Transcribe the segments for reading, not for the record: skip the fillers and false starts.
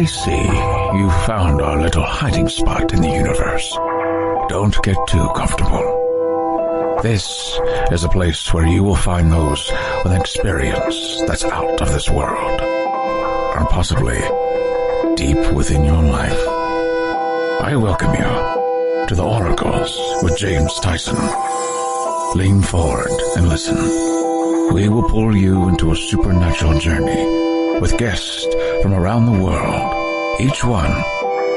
I see you found our little hiding spot in the universe. Don't get too comfortable. This is a place where you will find those with an experience that's out of this world, or possibly deep within your life. I welcome you to the Oracles with James Tyson. Lean forward and listen. We will pull you into a supernatural journey with guests from around the world, each one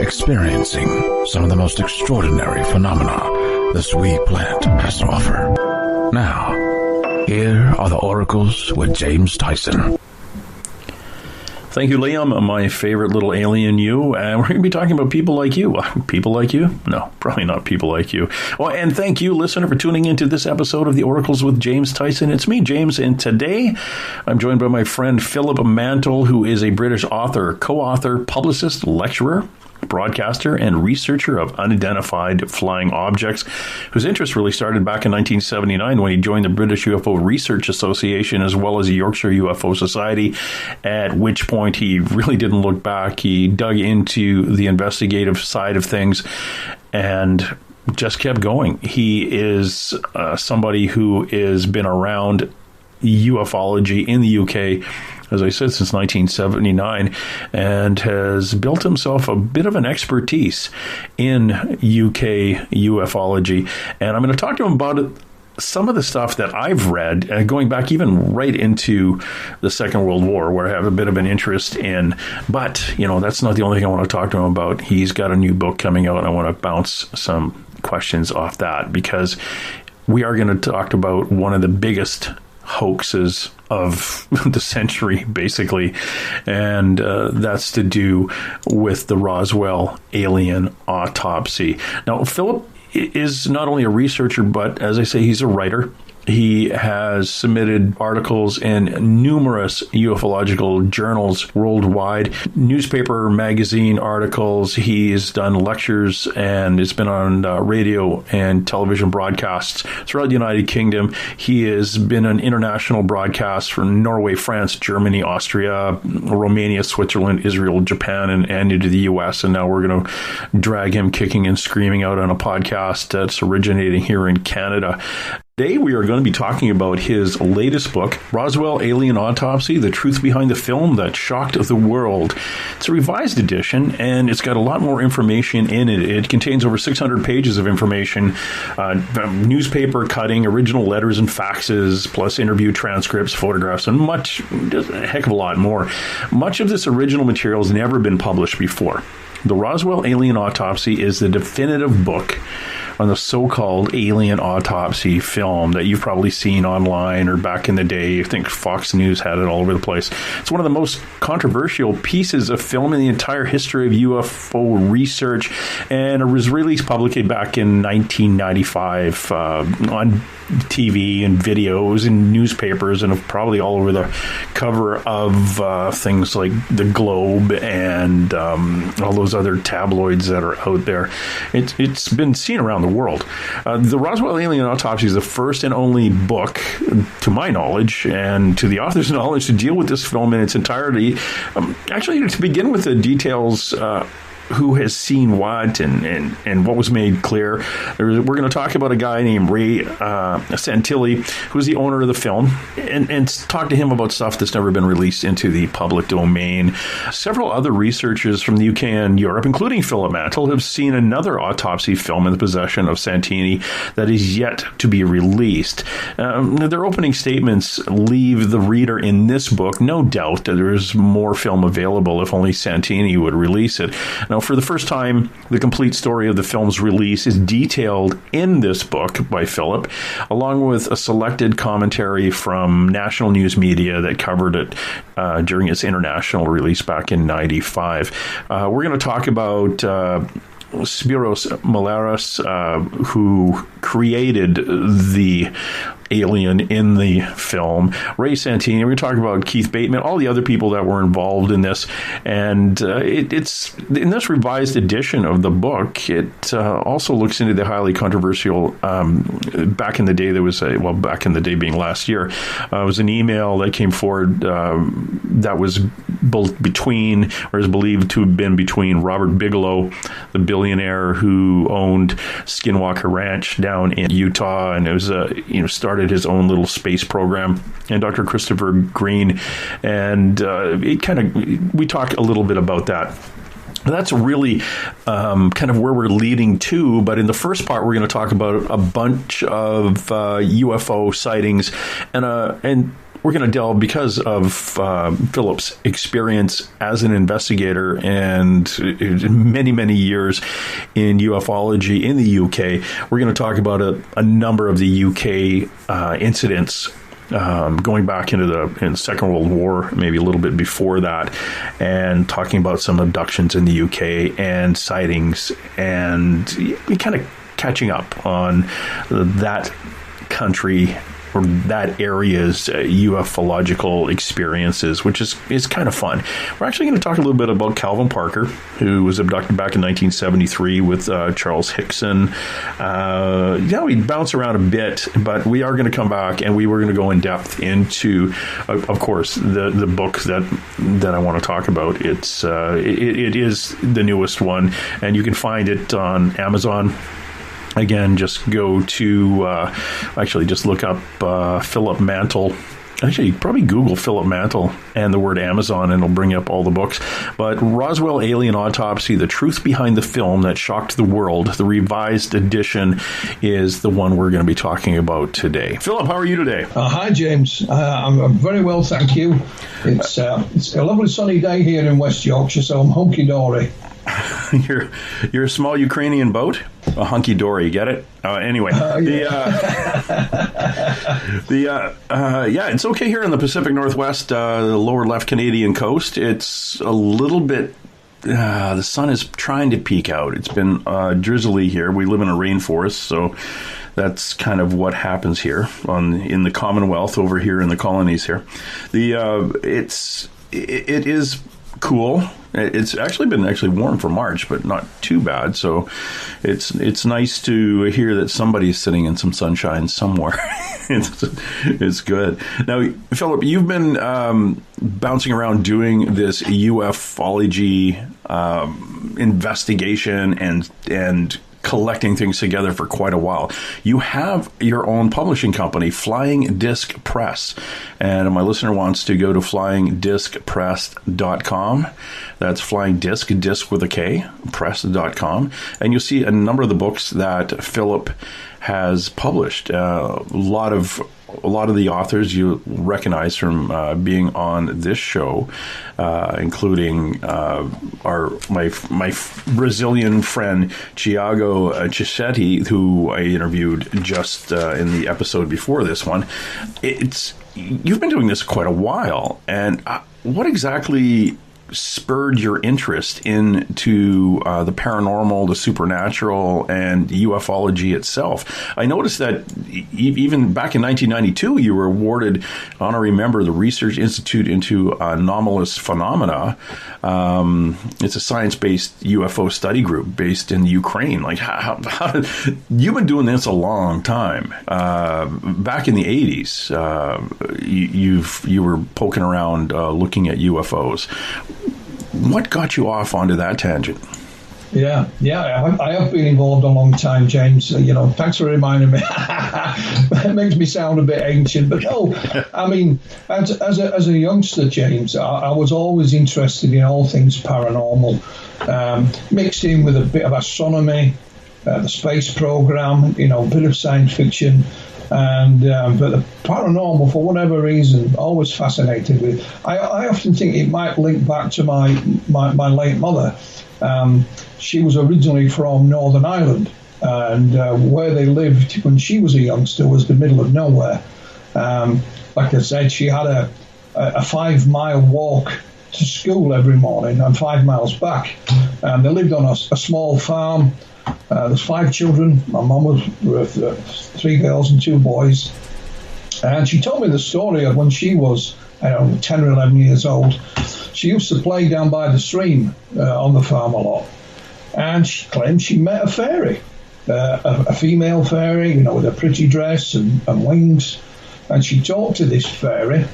experiencing some of the most extraordinary phenomena this wee planet has to offer. Now, here are the Oracles with James Tyson. Thank you, Liam, my favorite little alien you. And we're going to be talking about people like you. People like you? No, probably not people like you. Well, and thank you, listener, for tuning into this episode of the Oracles with James Tyson. It's me, James, and today I'm joined by my friend Philip Mantel, who is a British author, co-author, publicist, lecturer, broadcaster, and researcher of unidentified flying objects, whose interest really started back in 1979 when he joined the British UFO Research Association as well as the Yorkshire UFO Society, at which point he really didn't look back. He dug into the investigative side of things and just kept going. He is somebody who has been around ufology in the UK, as I said, since 1979, and has built himself a bit of an expertise in UK ufology. And I'm going to talk to him about some of the stuff that I've read, going back even right into the Second World War, where I have a bit of an interest in. But, you know, that's not the only thing I want to talk to him about. He's got a new book coming out, and I want to bounce some questions off that, because we are going to talk about one of the biggest hoaxes of the century, basically, and that's to do with the Roswell Alien Autopsy. Now, Philip is not only a researcher, but as I say, he's a writer. He has submitted articles in numerous ufological journals worldwide, newspaper, magazine articles. He's done lectures and it's been on radio and television broadcasts throughout the United Kingdom. He has been on international broadcasts from Norway, France, Germany, Austria, Romania, Switzerland, Israel, Japan, and into the U.S. And now we're going to drag him kicking and screaming out on a podcast that's originating here in Canada. Today, we are going to be talking about his latest book, Roswell Alien Autopsy, The Truth Behind the Film That Shocked the World. It's a revised edition, and it's got a lot more information in it. It contains over 600 pages of information, newspaper cutting, original letters and faxes, plus interview transcripts, photographs, and just a heck of a lot more. Much of this original material has never been published before. The Roswell Alien Autopsy is the definitive book on the so-called alien autopsy film that you've probably seen online or back in the day. I think Fox News had it all over the place. It's one of the most controversial pieces of film in the entire history of UFO research, and it was released publicly back in 1995 on TV and videos and newspapers, and probably all over the cover of things like The Globe and all those other tabloids that are out there. It's been seen around the world. The Roswell Alien Autopsy is the first and only book, to my knowledge, and to the author's knowledge, to deal with this film in its entirety. Actually, to begin with the details, who has seen what and what was made clear. We're going to talk about a guy named Ray Santilli, who's the owner of the film, and talk to him about stuff that's never been released into the public domain. Several other researchers from the UK and Europe, including Philip Mantel, have seen another autopsy film in the possession of Santini that is yet to be released. Their opening statements leave the reader in this book no doubt that there is more film available if only Santini would release it. Now, for the first time, the complete story of the film's release is detailed in this book by Philip, along with a selected commentary from national news media that covered it during its international release back in 95. We're going to talk about Spiros Malaras, who created the alien in the film. Ray Santini, we talk about Keith Bateman, all the other people that were involved in this. And it's in this revised edition of the book, it also looks into the highly controversial, back in the day, back in the day being last year, was an email that came forward that was between, or is believed to have been between Robert Bigelow, the billionaire who owned Skinwalker Ranch down in Utah, and it was started his own little space program, and Dr. Christopher Green, and we talk a little bit about that. That's really kind of where we're leading to. But in the first part, we're going to talk about a bunch of UFO sightings, and we're going to delve, because of Philip's experience as an investigator and many, many years in ufology in the UK. We're going to talk about a number of the UK incidents going back into the Second World War, maybe a little bit before that, and talking about some abductions in the UK and sightings, and kind of catching up on that country or that area's ufological experiences, which is kind of fun. We're actually going to talk a little bit about Calvin Parker, who was abducted back in 1973 with Charles Hickson. We bounce around a bit, but we are going to come back, and we were going to go in depth into, of course, the book that I want to talk about. It is the newest one, and you can find it on Amazon. Again, just go to, just look up Philip Mantel. Actually, probably Google Philip Mantel and the word Amazon, and it'll bring up all the books. But Roswell Alien Autopsy, The Truth Behind the Film That Shocked the World, the revised edition, is the one we're going to be talking about today. Philip, how are you today? Hi, James. I'm very well, thank you. It's a lovely sunny day here in West Yorkshire, so I'm hunky-dory. You're a small Ukrainian boat? A hunky-dory, get it? Anyway, it's okay here in the Pacific Northwest, the lower left Canadian coast. It's a little bit, the sun is trying to peek out. It's been drizzly here. We live in a rainforest, so that's kind of what happens here in the Commonwealth over here in the colonies here. It is cool. It's actually been warm for March, but not too bad. So it's nice to hear that somebody's sitting in some sunshine somewhere. It's good. Now, Philip, you've been bouncing around doing this ufology investigation and collecting things together for quite a while. You have your own publishing company, Flying Disc Press, and my listener wants to go to flyingdiscpress.com. That's Flying Disc with a K, press.com, and you'll see a number of the books that Philip has published. A lot of the authors you recognize from being on this show, including my Brazilian friend Tiago Cichetti, who I interviewed just in the episode before this one. You've been doing this quite a while, and what exactly spurred your interest into the paranormal, the supernatural, and ufology itself? I noticed that even back in 1992, you were awarded honorary member of the Research Institute into Anomalous Phenomena. It's a science-based UFO study group based in Ukraine. Like, how you've been doing this a long time. Back in the 80s, you were poking around looking at UFOs. What got you off onto that tangent? Yeah, I have been involved a long time, James. Thanks for reminding me. It makes me sound a bit ancient, but no. I mean, as a youngster, James, I was always interested in all things paranormal, mixed in with a bit of astronomy, the space program, a bit of science fiction. But the paranormal, for whatever reason, always fascinated with. I often think it might link back to my late mother. She was originally from Northern Ireland, and where they lived when she was a youngster was the middle of nowhere. Like I said, she had a 5-mile walk to school every morning and 5 miles back. They lived on a small farm. There's 5 children. My mum was 3 girls and 2 boys. And she told me the story of when she was, I don't know, 10 or 11 years old. She used to play down by the stream on the farm a lot. And she claimed she met a fairy, a female fairy, you know, with a pretty dress and wings. And she talked to this fairy.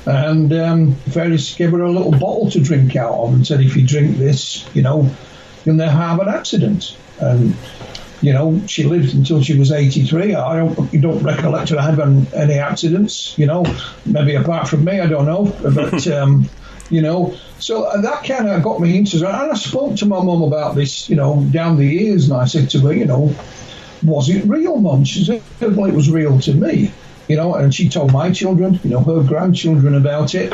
And the fairy gave her a little bottle to drink out of and said, if you drink this, you know, you'll never have an accident. And you know, she lived until she was 83. You don't recollect her having any accidents, you know, maybe apart from me, I don't know. But, you know, so that kind of got me interested. And I spoke to my mum about this, you know, down the years. And I said to her, you know, was it real, Mum? She said, well, it was real to me, you know, and she told my children, you know, her grandchildren about it.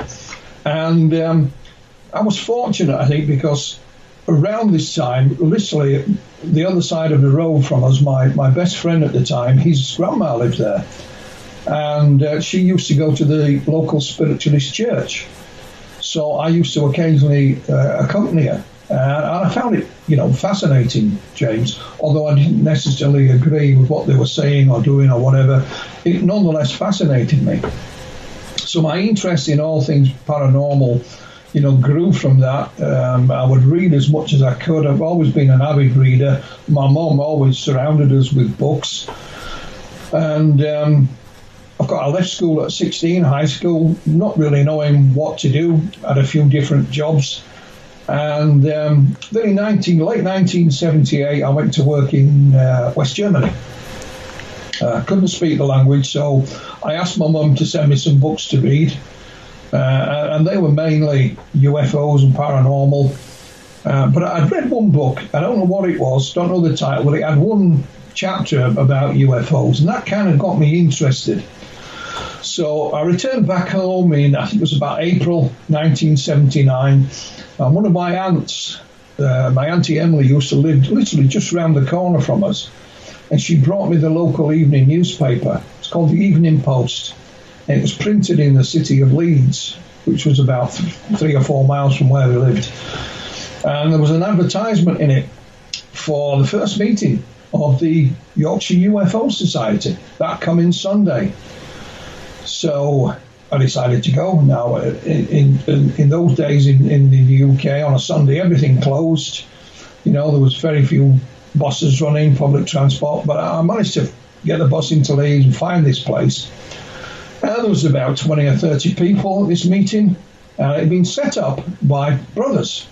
And I was fortunate, I think, because around this time, literally the other side of the road from us, my best friend at the time, his grandma lived there. And she used to go to the local spiritualist church. So I used to occasionally accompany her. And I found it, you know, fascinating, James. Although I didn't necessarily agree with what they were saying or doing or whatever, it nonetheless fascinated me. So my interest in all things paranormal, you know, grew from that. I would read as much as I could. I've always been an avid reader. My mum always surrounded us with books. And I left school at 16, high school, not really knowing what to do. Had a few different jobs. And then in late 1978, I went to work in West Germany. Couldn't speak the language, so I asked my mum to send me some books to read. And they were mainly UFOs and paranormal. But I'd read one book. I don't know what it was, don't know the title, but it had one chapter about UFOs, and that kind of got me interested. So I returned back home in, I think it was about April 1979. And one of my aunts, my Auntie Emily, used to live literally just round the corner from us. And she brought me the local evening newspaper. It's called the Evening Post. And it was printed in the city of Leeds, which was about 3 or 4 miles from where we lived. And there was an advertisement in it for the first meeting of the Yorkshire UFO Society, that coming Sunday. So I decided to go. Now, in those days in the UK, on a Sunday, everything closed. You know, there was very few buses running, public transport, but I managed to get the bus into Leeds and find this place. There was about 20 or 30 people at this meeting. It had been set up by brothers,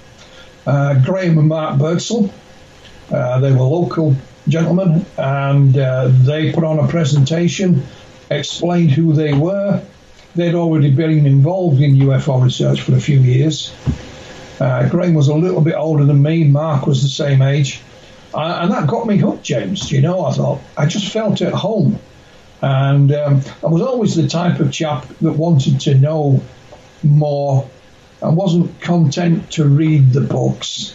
Graham and Mark Birdsall. They were local gentlemen, and they put on a presentation, explained who they were. They'd already been involved in UFO research for a few years. Graham was a little bit older than me. Mark was the same age. And that got me hooked, James. You know, I thought, I just felt at home. And I was always the type of chap that wanted to know more. I wasn't content to read the books.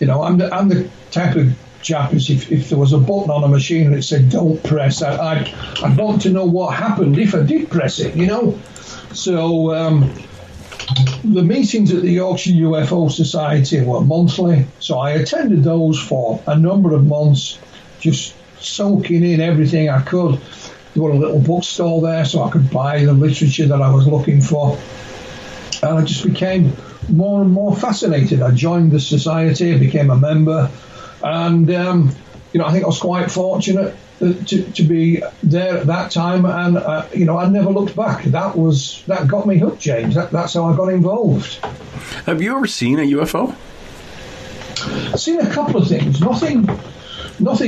You know, I'm the type of chap is if there was a button on a machine that said don't press, I'd want to know what happened if I did press it, you know. So the meetings at the Yorkshire UFO Society were monthly, so I attended those for a number of months, just soaking in everything I could. There was a little bookstore there, so I could buy the literature that I was looking for. And I just became more and more fascinated. I joined the society, became a member, and you know, I think I was quite fortunate to be there at that time, and you know, I never looked back. That got me hooked, James. That's how I got involved. Have you ever seen a UFO? I've seen a couple of things. Nothing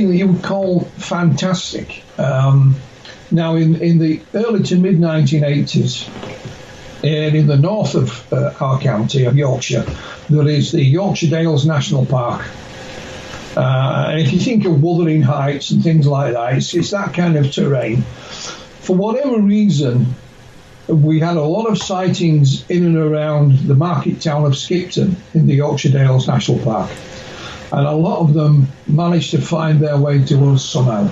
that you would call fantastic. Now, in the early to mid 1980s, in the north of our county of Yorkshire, there is the Yorkshire Dales National Park. And if you think of Wuthering Heights and things like that, it's that kind of terrain. For whatever reason, we had a lot of sightings in and around the market town of Skipton in the Yorkshire Dales National Park. And a lot of them managed to find their way to us somehow.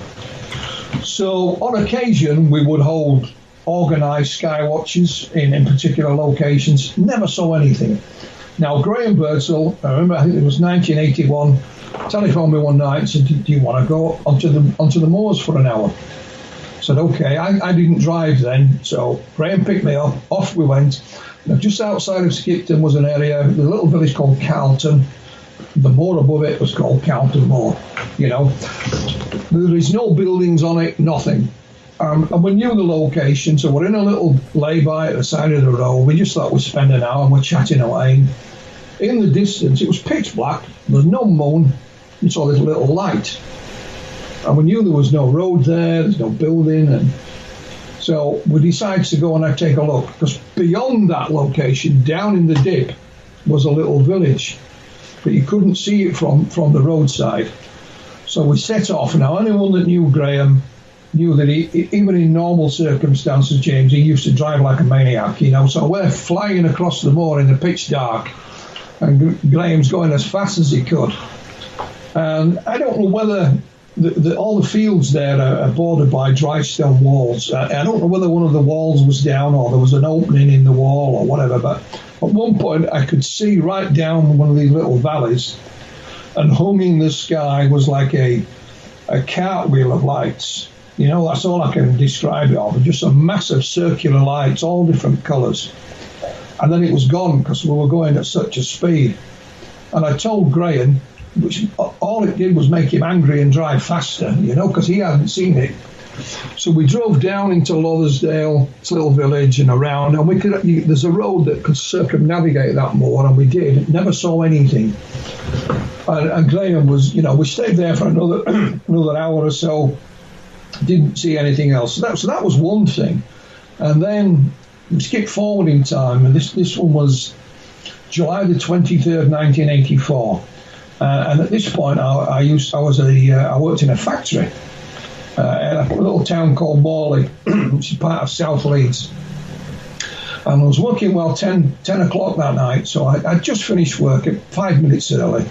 So on occasion, we would hold organised sky watches in particular locations. Never saw anything. Now, Graham Birdsall, I remember, I think it was 1981, telephoned me one night and said, do you want to go onto the moors for an hour? said, okay, I didn't drive then, so Graham picked me up, off we went. Now, just outside of Skipton was an area, the little village called Carlton. The moor above it was called Carlton Moor, you know. There is no buildings on it, nothing. And we knew the location, so we're in a little lay-by at the side of the road. We just thought we'd spend an hour and we're chatting away. In the distance, it was pitch black, there was no moon, we saw this little light. And we knew there was no road there's no building, and so we decided to go and take a look, because beyond that location, down in the dip, was a little village, but you couldn't see it from the roadside. So we set off. Now, anyone that knew Graham knew that he, even in normal circumstances, James, he used to drive like a maniac, you know. So we're flying across the moor in the pitch dark, and Graham's going as fast as he could. And I don't know whether all the fields there are bordered by dry stone walls. I don't know whether one of the walls was down or there was an opening in the wall or whatever, but at one point I could see right down one of these little valleys, and hung in the sky was like a cartwheel of lights. You know, that's all I can describe it of, just a massive circular lights, all different colours. And then it was gone because we were going at such a speed. And I told Graham, which all it did was make him angry and drive faster, you know, because he hadn't seen it. So we drove down into Lothersdale, this little village, and around, and there's a road that could circumnavigate that moor, and we did. Never saw anything. And Graham was, you know, we stayed there for another hour or so, didn't see anything else. So that was one thing. And then we skipped forward in time, and this one was July the 23rd, 1984. And at this point, I worked in a factory in a little town called Morley, which is part of South Leeds. And I was working 10 o'clock that night, so I just finished work at 5 minutes early.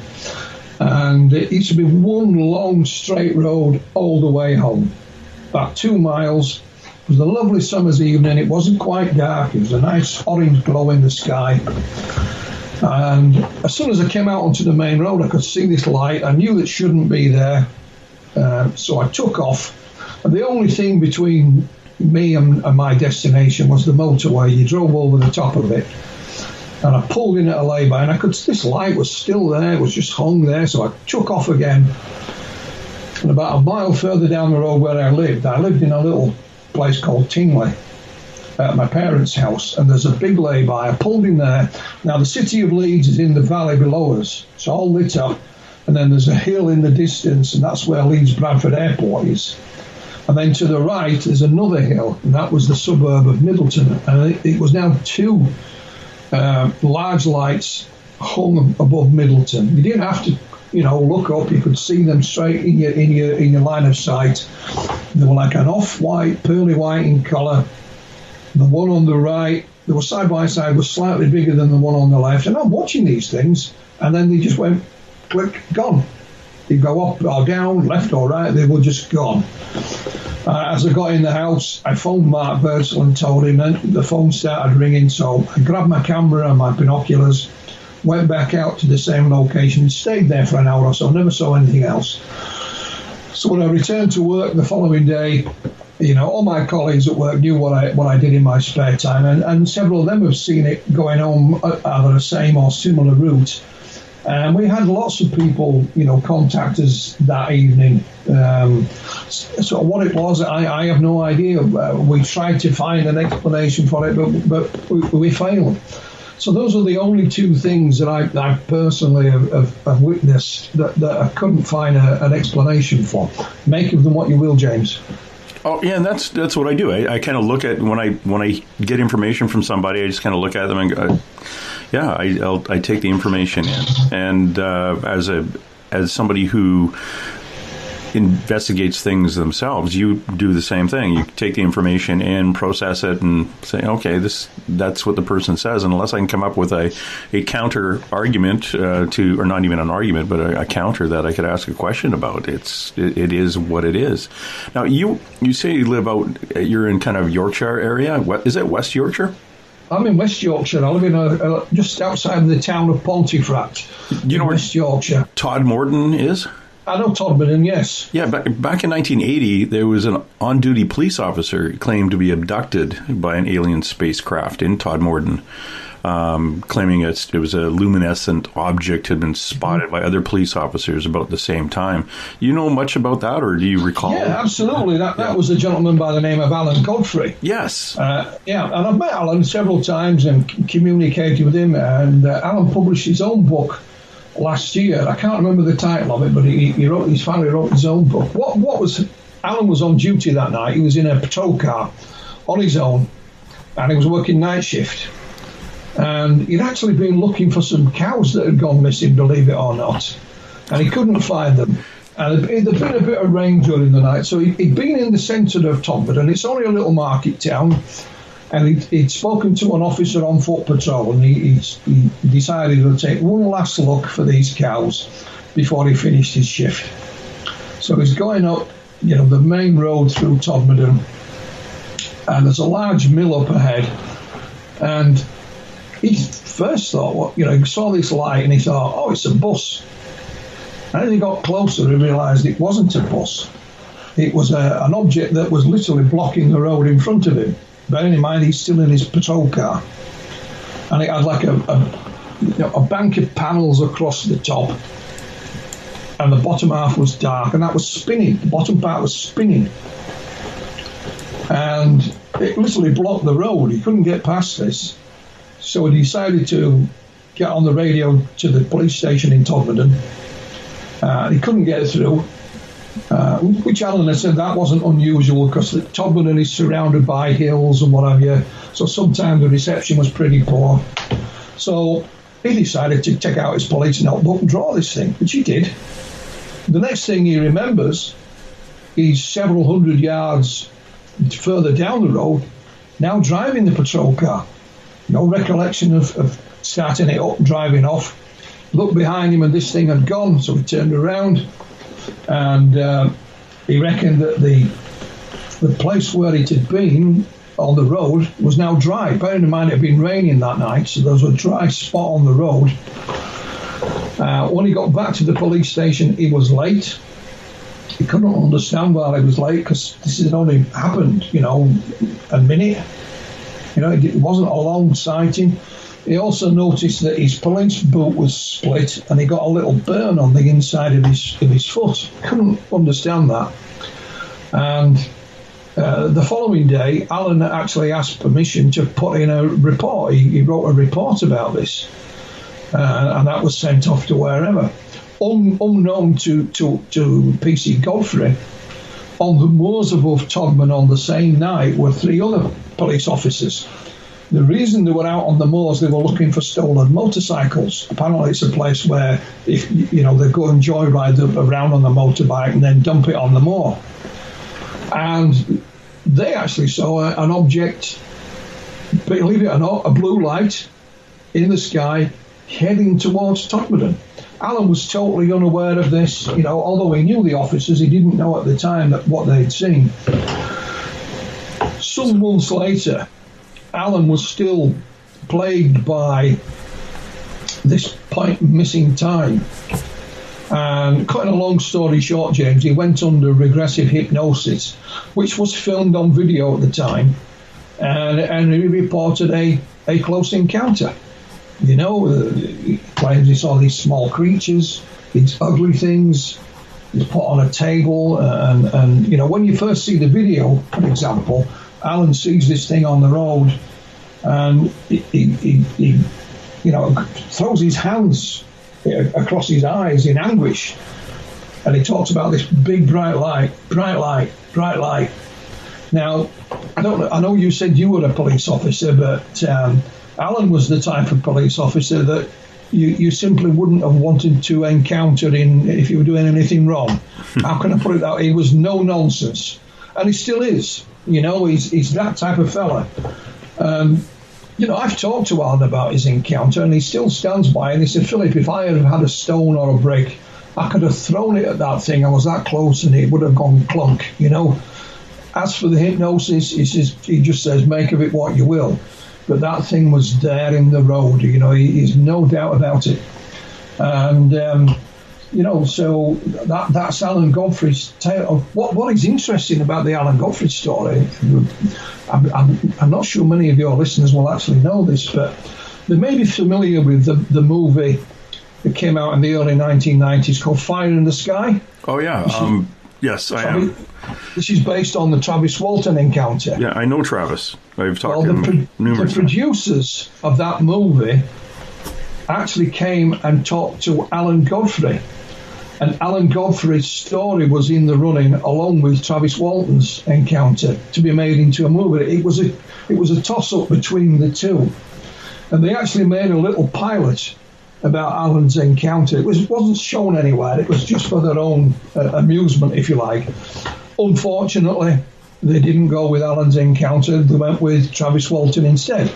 And it used to be one long straight road all the way home, about 2 miles. It was a lovely summer's evening. It wasn't quite dark. It was a nice orange glow in the sky. And as soon as I came out onto the main road, I could see this light. I knew it shouldn't be there. So I took off. And the only thing between me and my destination was the motorway. You drove over the top of it. And I pulled in at a lay-by, and this light was still there. It was just hung there. So I took off again. And about a mile further down the road where I lived in a little place called Tingley, at my parents' house, and there's a big lay-by. I pulled in there. Now, the city of Leeds is in the valley below us. It's all lit up. And then there's a hill in the distance, and that's where Leeds Bradford Airport is. And then to the right, there's another hill, and that was the suburb of Middleton. And it was now 2 large lights hung above Middleton. You didn't have to, you know, look up. You could see them straight in your line of sight. They were like an off-white, pearly white in colour. The one on the right, they were side by side, was slightly bigger than the one on the left. And I'm watching these things, and then they just went, click, gone. They go up or down, left or right, they were just gone. As I got in the house, I phoned Mark Birdsall and told him, and the phone started ringing. So I grabbed my camera and my binoculars, went back out to the same location, and stayed there for an hour or so, never saw anything else. So when I returned to work the following day, you know, all my colleagues at work knew what I did in my spare time, and several of them have seen it going on either the same or similar route. And we had lots of people, you know, contact us that evening. So what it was, I have no idea. We tried to find an explanation for it, but we failed. So those are the only 2 things that I personally have witnessed that I couldn't find an explanation for. Make of them what you will, James. Oh yeah, and that's what I do. I kind of look at when I get information from somebody, I just kind of look at them and go, yeah, I take the information in. And as somebody who investigates things themselves, you do the same thing. You take the information in, process it, and say, okay, that's what the person says. And unless I can come up with a counter argument or not even an argument, but a counter that I could ask a question about, it is what it is. Now, you say you live you're in kind of Yorkshire area. Is it West Yorkshire? I'm in West Yorkshire. I live in just outside of the town of Pontefract. You know where West Yorkshire. Todmorden is? I know Todmorden, yes. Yeah, back in 1980, there was an on-duty police officer claimed to be abducted by an alien spacecraft in Todmorden, claiming it was a luminescent object had been spotted by other police officers about the same time. You know much about that, or do you recall? Yeah, absolutely. That was a gentleman by the name of Alan Godfrey. Yes. And I've met Alan several times and communicated with him, and Alan published his own book last year. I can't remember the title of it, but his family wrote his own book. Alan was on duty that night. He was in a patrol car on his own, and he was working night shift. And he'd actually been looking for some cows that had gone missing, believe it or not, and he couldn't find them. And there'd been a bit of rain during the night, so he'd been in the centre of Todmorden. It's only a little market town, and he'd spoken to an officer on foot patrol, and he decided to take one last look for these cows before he finished his shift. So he's going up, the main road through Todmorden, and there's a large mill up ahead, and he first thought, he saw this light and he thought, oh, it's a bus. And as he got closer, he realised it wasn't a bus. It was an object that was literally blocking the road in front of him. Bearing in mind, he's still in his patrol car. And it had like a bank of panels across the top. And the bottom half was dark, and that was spinning. The bottom part was spinning. And it literally blocked the road. He couldn't get past this. So he decided to get on the radio to the police station in Todmorden. He couldn't get through, which Alan had said that wasn't unusual because Todmorden is surrounded by hills and what have you. So sometimes the reception was pretty poor. So he decided to take out his police notebook and draw this thing, which he did. The next thing he remembers, he's several hundred yards further down the road, now driving the patrol car. No recollection of starting it up and driving off. Looked behind him and this thing had gone, so he turned around and he reckoned that the place where it had been on the road was now dry. Bearing in mind it had been raining that night, so there was a dry spot on the road. When he got back to the police station, he was late. He couldn't understand why he was late because this had only happened, a minute. It wasn't a long sighting. He also noticed that his police boot was split and he got a little burn on the inside of his foot. Couldn't understand that. And the following day, Alan actually asked permission to put in a report. He wrote a report about this, and that was sent off to wherever. Unknown to PC Godfrey, on the moors above Todmorden on the same night were 3 other police officers. The reason they were out on the moors, they were looking for stolen motorcycles. Apparently it's a place where they go and joyride around on the motorbike and then dump it on the moor. And they actually saw an object, believe it or not, a blue light in the sky heading towards Todmorden. Alan was totally unaware of this, although he knew the officers, he didn't know at the time that what they'd seen. Some months later, Alan was still plagued by this point missing time. And cutting a long story short, James, he went under regressive hypnosis, which was filmed on video at the time, and he reported a close encounter. He claims he saw these small creatures, these ugly things. He's put on a table, and when you first see the video, for example, Alan sees this thing on the road, and he throws his hands across his eyes in anguish, and he talks about this big bright light. Now, I know you said you were a police officer, but Alan was the type of police officer that you simply wouldn't have wanted to encounter if you were doing anything wrong. How can I put it that way? He was no nonsense, and he still is. He's that type of fella. I've talked to Alan about his encounter, and he still stands by it. And he said, Philip, if I had had a stone or a brick, I could have thrown it at that thing. I was that close, and it would have gone clunk. As for the hypnosis, he just says, make of it what you will. But that thing was there in the road. He's no doubt about it. And So that's Alan Godfrey's tale. What is interesting about the Alan Godfrey story, I'm not sure many of your listeners will actually know this, but they may be familiar with the movie that came out in the early 1990s called Fire in the Sky. Oh, yeah. Yes, I am. This is based on the Travis Walton encounter. Yeah, I know Travis. I've talked to him numerous times. The producers of that movie actually came and talked to Alan Godfrey. And Alan Godfrey's story was in the running along with Travis Walton's encounter to be made into a movie. It was a toss-up between the two. And they actually made a little pilot about Alan's encounter. It wasn't shown anywhere. It was just for their own amusement, if you like. Unfortunately, they didn't go with Alan's encounter. They went with Travis Walton instead.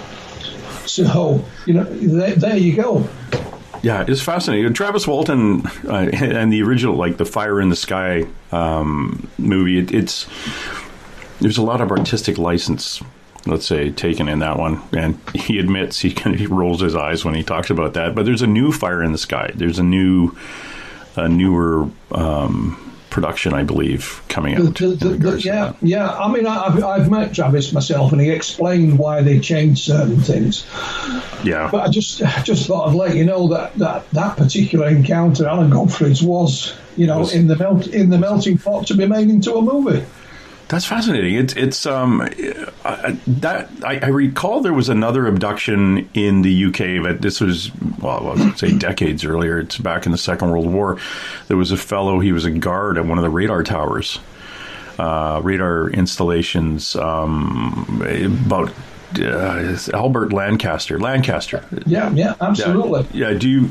So, there you go. Yeah, it's fascinating. Travis Walton and the original, like the Fire in the Sky movie, there's a lot of artistic license, let's say, taken in that one. And he admits, he rolls his eyes when he talks about that. But there's a new Fire in the Sky. There's a newer production, I believe, coming out. Yeah. I mean, I've met Travis myself, and he explained why they changed certain things. Yeah. But I just thought I'd let you know that particular encounter, Alan Godfrey's, was in the melting pot to be made into a movie. That's fascinating. I recall there was another abduction in the UK, but this was, I would say decades earlier. It's back in the Second World War. There was a fellow, he was a guard at one of the radar towers, radar installations, about Albert Lancaster. Yeah, absolutely. Yeah. Do you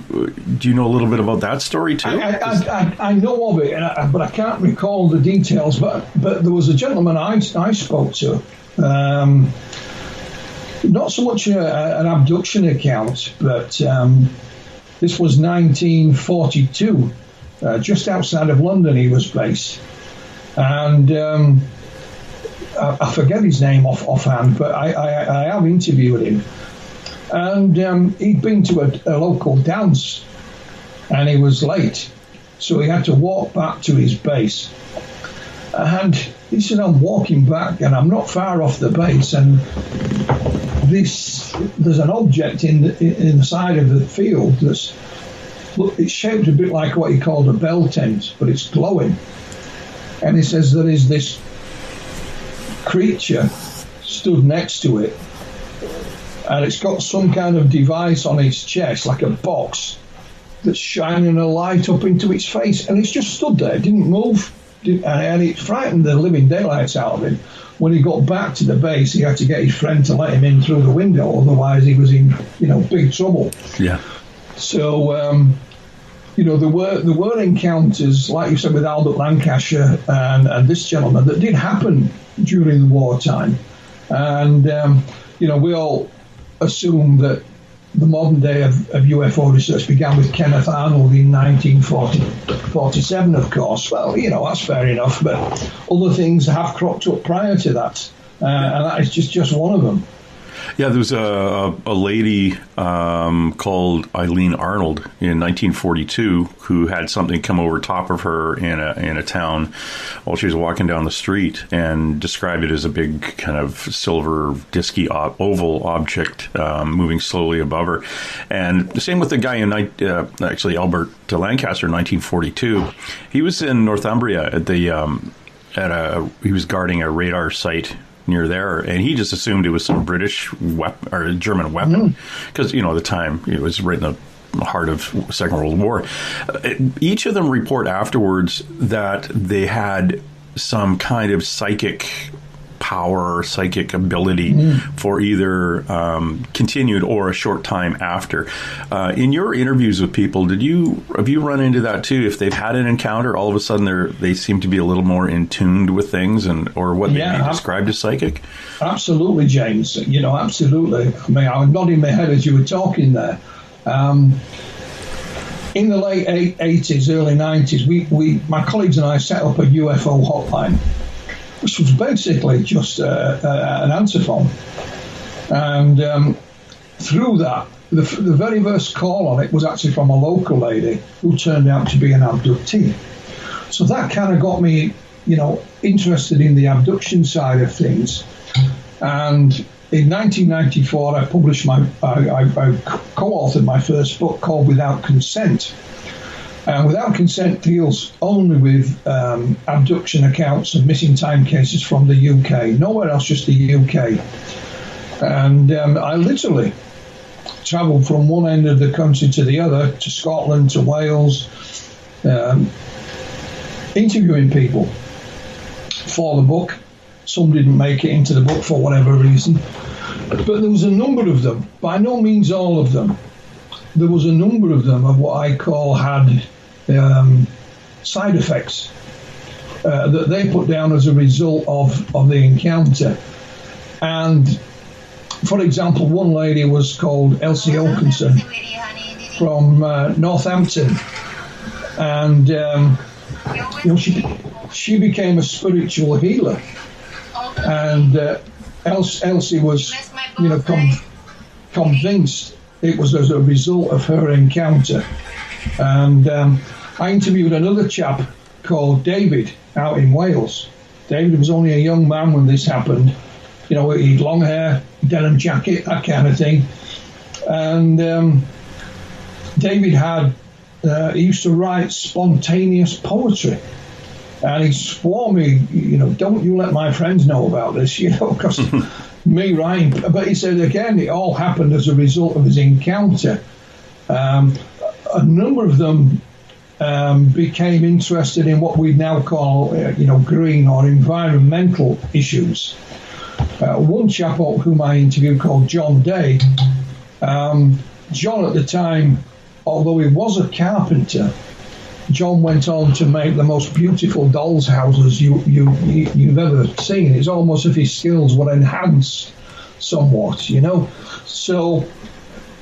know a little bit about that story too? I know of it, but I can't recall the details. But there was a gentleman I spoke to. Not so much an abduction account, but this was 1942, just outside of London. He was based, and. I forget his name offhand, but I have interviewed him. And he'd been to a local dance, and he was late. So he had to walk back to his base. And he said, I'm walking back, and I'm not far off the base, and there's an object in the side of the field it's shaped a bit like what he called a bell tent, but it's glowing. And he says there is this creature stood next to it, and it's got some kind of device on its chest, like a box, that's shining a light up into its face, and it's just stood there, didn't move, and it frightened the living daylights out of him. When he got back to the base, he had to get his friend to let him in through the window, otherwise he was in big trouble. Yeah. So there were encounters, like you said, with Albert Lancaster and this gentleman that did happen during the wartime. And, we all assume that the modern day of UFO research began with Kenneth Arnold in 1947, of course. Well, that's fair enough, but other things have cropped up prior to that, and that is just one of them. Yeah, there was a lady called Eileen Arnold in 1942 who had something come over top of her in a town while she was walking down the street, and described it as a big kind of silver disky oval object moving slowly above her. And the same with the guy in actually Albert Lancaster in 1942. He was in Northumbria at he was guarding a radar site near there, and he just assumed it was some British weapon or German weapon, because at the time it was right in the heart of Second World War. Each of them report afterwards that they had some kind of psychic power or psychic ability for either continued or a short time after. In your interviews with people, have you run into that too? If they've had an encounter, all of a sudden they seem to be a little more in tuned with things, or what they may describe as psychic? Absolutely, James. Absolutely. I mean, I was nodding my head as you were talking there. In the late 80s, early 90s, my colleagues and I set up a UFO hotline, which was basically just an answer phone. And through that, the very first call on it was actually from a local lady who turned out to be an abductee. So that kind of got me, interested in the abduction side of things. And in 1994, I co-authored my first book called Without Consent. Without Consent deals only with abduction accounts and missing time cases from the UK, nowhere else, just the UK. And I literally travelled from one end of the country to the other, to Scotland, to Wales, interviewing people for the book. Some didn't make it into the book for whatever reason. But there was a number of them, by no means all of them. There was a number of them of what I call had side effects that they put down as a result of the encounter. And for example, one lady was called Elsie Wilkinson from Northampton, and she became a spiritual healer, and Elsie was convinced it was as a result of her encounter. And I interviewed another chap called David out in Wales. David was only a young man when this happened. He had long hair, denim jacket, that kind of thing. And David he used to write spontaneous poetry. And he swore me, don't you let my friends know about this, because me writing. But he said, again, it all happened as a result of his encounter. A number of them became interested in what we now call, green or environmental issues. One chap whom I interviewed called John Day. John at the time, although he was a carpenter, John went on to make the most beautiful dolls' houses you've ever seen. It's almost as if his skills were enhanced somewhat, So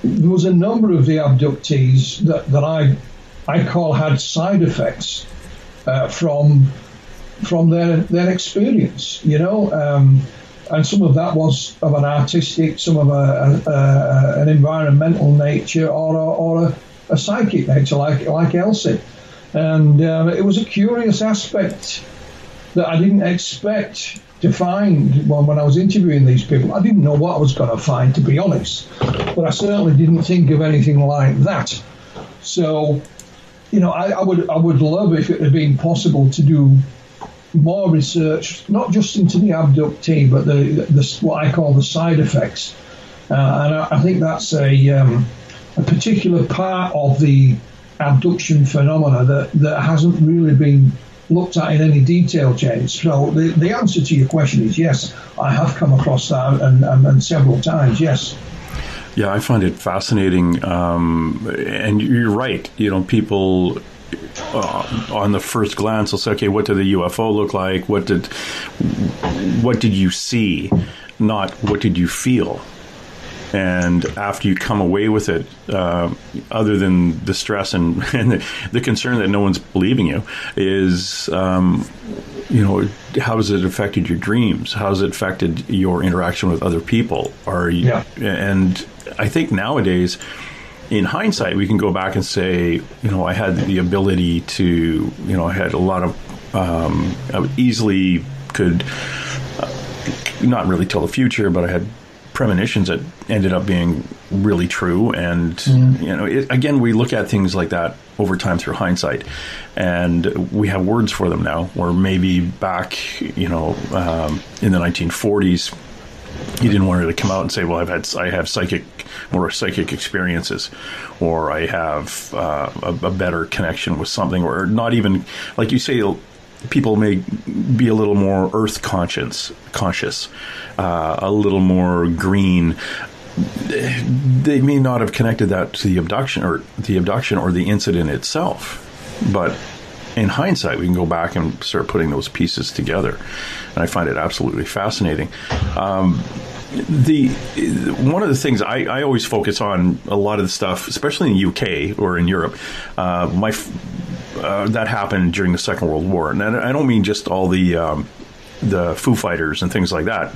there was a number of the abductees that I call had side effects from their experience, and some of that was of an artistic, some of an environmental nature, or a psychic nature, like Elsie. And it was a curious aspect that I didn't expect to find when I was interviewing these people. I didn't know what I was going to find, to be honest, but I certainly didn't think of anything like that. So, I would love if it had been possible to do more research, not just into the abductee, but the what I call the side effects. And I think that's a particular part of the abduction phenomena that hasn't really been looked at in any detail, James. So the answer to your question is yes, I have come across that and several times, yes. Yeah, I find it fascinating, and you're right. People on the first glance will say, "Okay, what did the UFO look like? What did you see? Not what did you feel?" And after you come away with it, other than the stress and the concern that no one's believing you, is how has it affected your dreams? How has it affected your interaction with other people? And I think nowadays, in hindsight, we can go back and say, I had the ability to, I had a lot of, I easily could not really tell the future, but I had premonitions that ended up being really true. And, again, we look at things like that over time through hindsight, and we have words for them now, or maybe back, in the 1940s, you didn't want to come out and say, well, I have psychic experiences, or I have a better connection with something, or not even, like you say, people may be a little more earth conscious, a little more green. They may not have connected that to the abduction or the incident itself, but in hindsight, we can go back and start putting those pieces together, and I find it absolutely fascinating. One of the things I always focus on, a lot of the stuff, especially in the UK or in Europe, that happened during the Second World War, and I don't mean just all the Foo Fighters and things like that.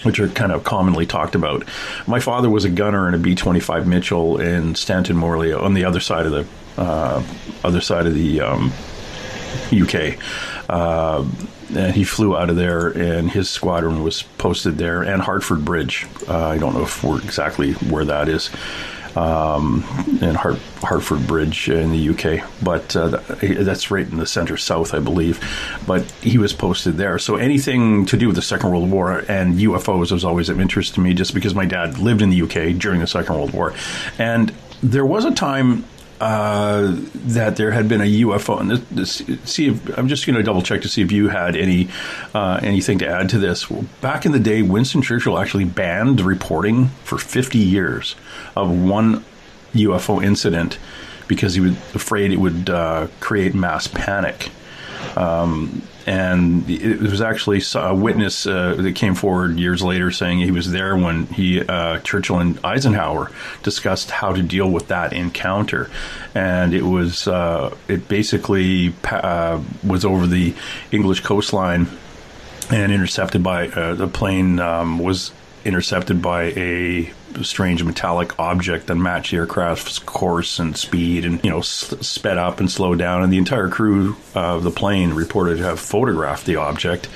which are kind of commonly talked about. My father was a gunner in a B-25 Mitchell in Stanton Morley on the other side of the UK. And he flew out of there, and his squadron was posted there, and Hartford Bridge. I don't know if we're exactly where that is, in Hartford Bridge in the UK, but that's right in the center south, I believe. But he was posted there. So anything to do with the Second World War and UFOs was always of interest to me, just because my dad lived in the UK during the Second World War. And there was a time that there had been a UFO, and I'm just going to double check to see if you had anything to add to this. Back in the day, Winston Churchill actually banned reporting for 50 years of one UFO incident because he was afraid it would create mass panic. And it was actually a witness that came forward years later saying he was there when Churchill and Eisenhower discussed how to deal with that encounter. And it was it basically was over the English coastline and intercepted by the plane was intercepted by a strange metallic object that matched the aircraft's course and speed, and sped up and slowed down, and the entire crew of the plane reported to have photographed the object,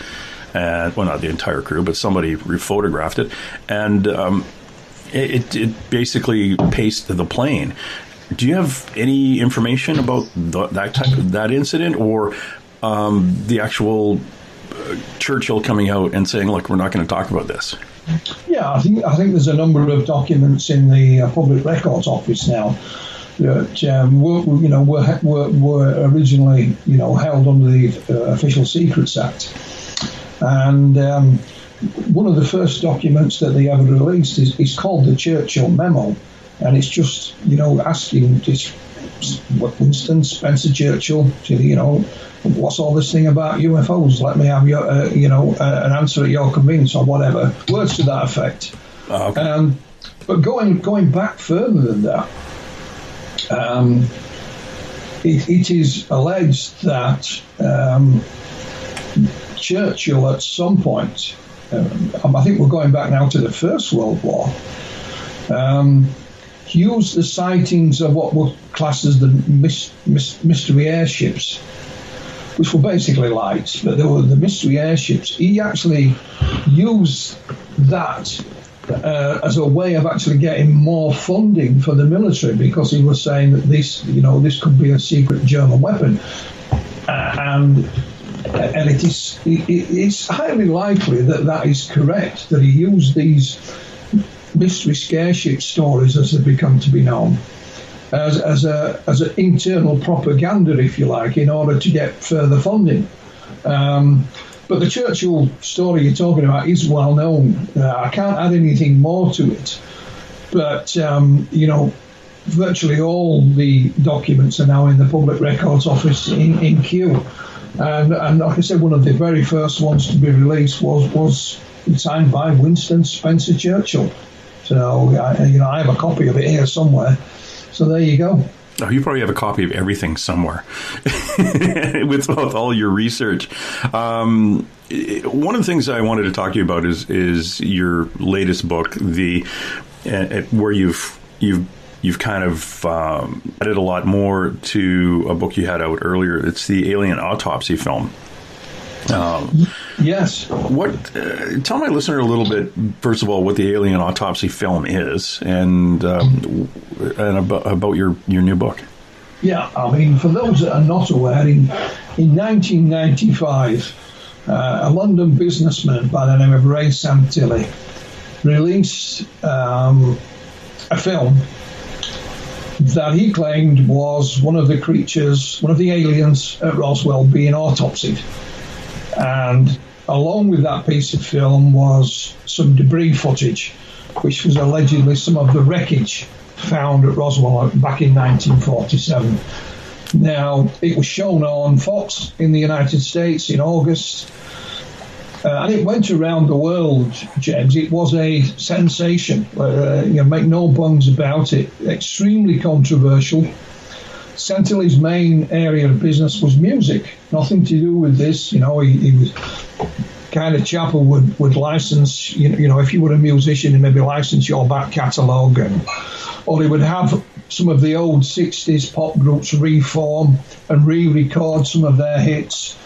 and well, not the entire crew, but somebody photographed it, and it basically paced the plane. Do you have any information about that incident, or the actual Churchill coming out and saying, "Look, we're not going to talk about this"? Yeah, I think there's a number of documents in the Public Records Office now that were originally held under the Official Secrets Act, and one of the first documents that they ever released is called the Churchill Memo, and it's just asking Winston Spencer Churchill, what's all this thing about UFOs? Let me have your, an answer at your convenience, or whatever. Words to that effect. Okay. But going back further than that, it is alleged that Churchill, at some point, I think we're going back now to the First World War, used the sightings of what were classed as the mystery airships, which were basically lights, but they were the mystery airships. He actually used that as a way of actually getting more funding for the military, because he was saying that this could be a secret German weapon, and it's highly likely that is correct, that he used these mystery scareship stories, as they become to be known, as an internal propaganda, if you like, in order to get further funding. But the Churchill story you're talking about is well known. I can't add anything more to it. But, virtually all the documents are now in the Public Records Office in Kew. And like I said, one of the very first ones to be released was signed by Winston Spencer Churchill. So, I have a copy of it here somewhere. So there you go. Oh, you probably have a copy of everything somewhere with all your research. One of the things I wanted to talk to you about is your latest book, where you've kind of added a lot more to a book you had out earlier. It's the Alien Autopsy film. Yes. Tell my listener a little bit, first of all, what the Alien Autopsy film is, and about your new book. Yeah, I mean, for those that are not aware, in 1995, a London businessman by the name of Ray Santilli released a film that he claimed was one of the creatures, one of the aliens at Roswell being autopsied. And along with that piece of film was some debris footage, which was allegedly some of the wreckage found at Roswell back in 1947. Now, it was shown on Fox in the United States in August, and it went around the world, James. It was a sensation, make no bones about it, extremely controversial. Santilli's main area of business was music, nothing to do with this. He was kind of chap who would license, you know, if you were a musician, and maybe license your back catalogue, or he would have some of the old 60s pop groups reform and re-record some of their hits.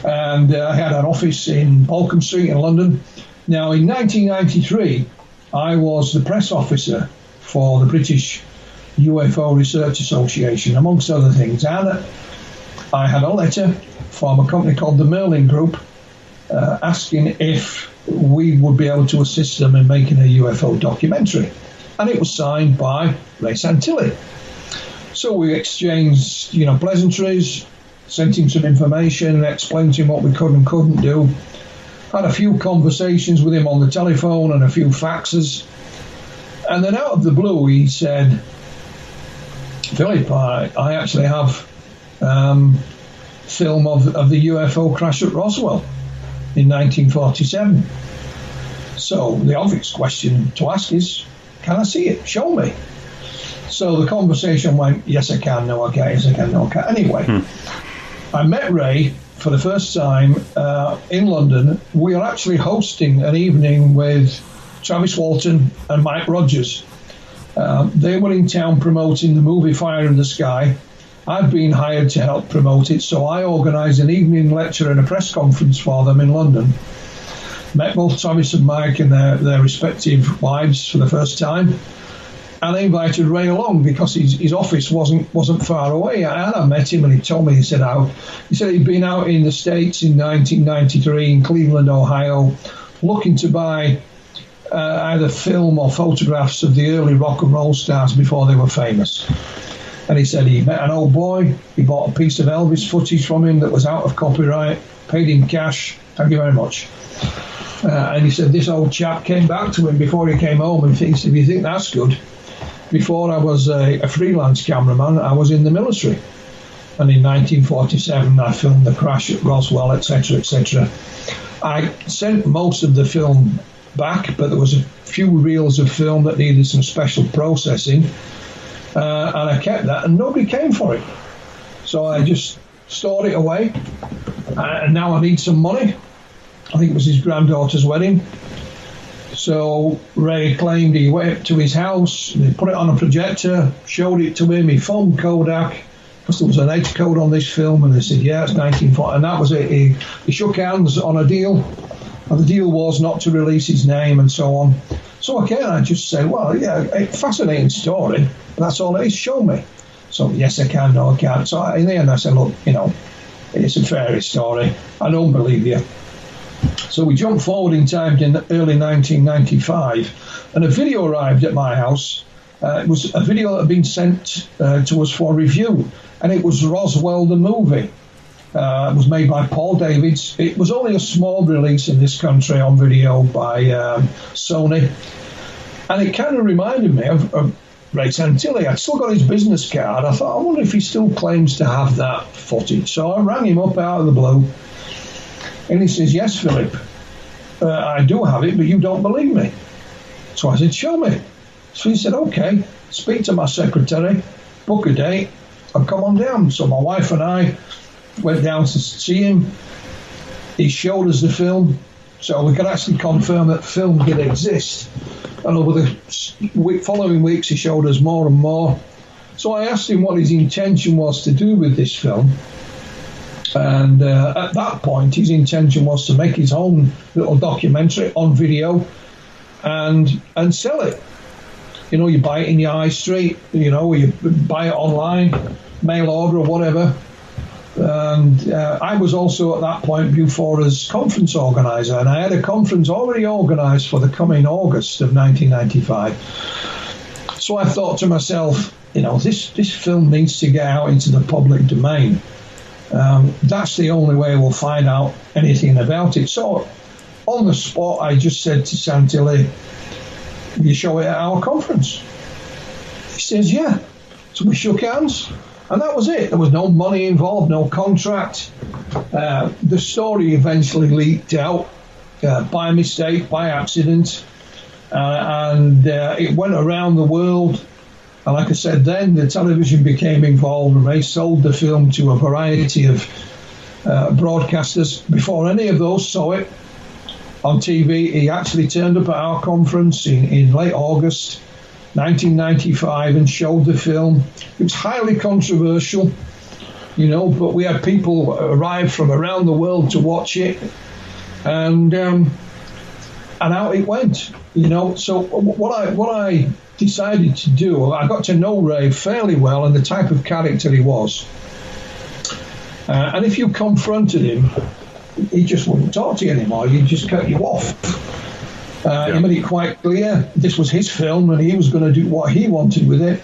And I had an office in Balcombe Street in London. Now, in 1993, I was the press officer for the British UFO Research Association, amongst other things. And I had a letter from a company called the Merlin Group asking if we would be able to assist them in making a UFO documentary. And it was signed by Ray Santilli. So we exchanged, you know, pleasantries, sent him some information, explained to him what we could and couldn't do. Had a few conversations with him on the telephone and a few faxes. And then out of the blue, he said, Philip, I actually have film of the UFO crash at Roswell in 1947. So the obvious question to ask is, can I see it? Show me. So the conversation went, yes, I can, no, I can't, yes, I can, no, I can't. Anyway, I met Ray for the first time in London. We are actually hosting an evening with Travis Walton and Mike Rogers. They were in town promoting the movie Fire in the Sky. I've been hired to help promote it, so I organised an evening lecture and a press conference for them in London. Met both Travis and Mike and their respective wives for the first time, and I invited Ray along because his office wasn't far away. And I met him, and he told me, he said he'd been out in the States in 1993 in Cleveland, Ohio, looking to buy either film or photographs of the early rock and roll stars before they were famous. And he said he met an old boy, he bought a piece of Elvis footage from him that was out of copyright, paid him cash, thank you very much. And he said this old chap came back to him before he came home, and he said, if you think that's good, before I was a freelance cameraman, I was in the military. And in 1947, I filmed the crash at Roswell, etc., etc. I sent most of the film back, but there was a few reels of film that needed some special processing. And I kept that, and nobody came for it. So I just stored it away. And now I need some money. I think it was his granddaughter's wedding. So Ray claimed he went up to his house, they put it on a projector, showed it to him, he phoned Kodak, because there was an edge code on this film, and they said, yeah, it's 1940, and that was it. He shook hands on a deal, and the deal was not to release his name and so on. So again, I just said, well, yeah, a fascinating story, but that's all it is, show me. So, yes, I can, no, I can't. So in the end, I said, look, you know, it's a fairy story, I don't believe you. So we jumped forward in time to early 1995, and a video arrived at my house. It was a video that had been sent to us for review, and it was Roswell the movie. It was made by Paul Davids. It was only a small release in this country on video by Sony, and it kind of reminded me of Ray Santilli. I'd still got his business card. I thought, I wonder if he still claims to have that footage. So I rang him up out of the blue. And he says, yes, Philip, I do have it, but you don't believe me. So I said, show me. So he said, okay, speak to my secretary, book a date, and come on down. So my wife and I went down to see him. He showed us the film, so we could actually confirm that film did exist. And over the following weeks, he showed us more and more. So I asked him what his intention was to do with this film. And at that point, his intention was to make his own little documentary on video and sell it. You know, you buy it in your high street, you know, you buy it online, mail order or whatever. And I was also at that point Bufora's conference organizer, and I had a conference already organized for the coming August of 1995. So I thought to myself, you know, this film needs to get out into the public domain. That's the only way we'll find out anything about it. So on the spot, I just said to Santilli, will you show it at our conference? He says, yeah. So we shook hands, and that was it. There was no money involved, no contract. The story eventually leaked out by mistake, by accident, and it went around the world. And like I said then, the television became involved, and they sold the film to a variety of broadcasters. Before any of those saw it on TV, he actually turned up at our conference in late August 1995 and showed the film. It was highly controversial, but we had people arrive from around the world to watch it, and out it went. So what I decided to do, I got to know Ray fairly well and the type of character he was. And if you confronted him, he just wouldn't talk to you anymore. He'd just cut you off. He made it quite clear this was his film and he was going to do what he wanted with it,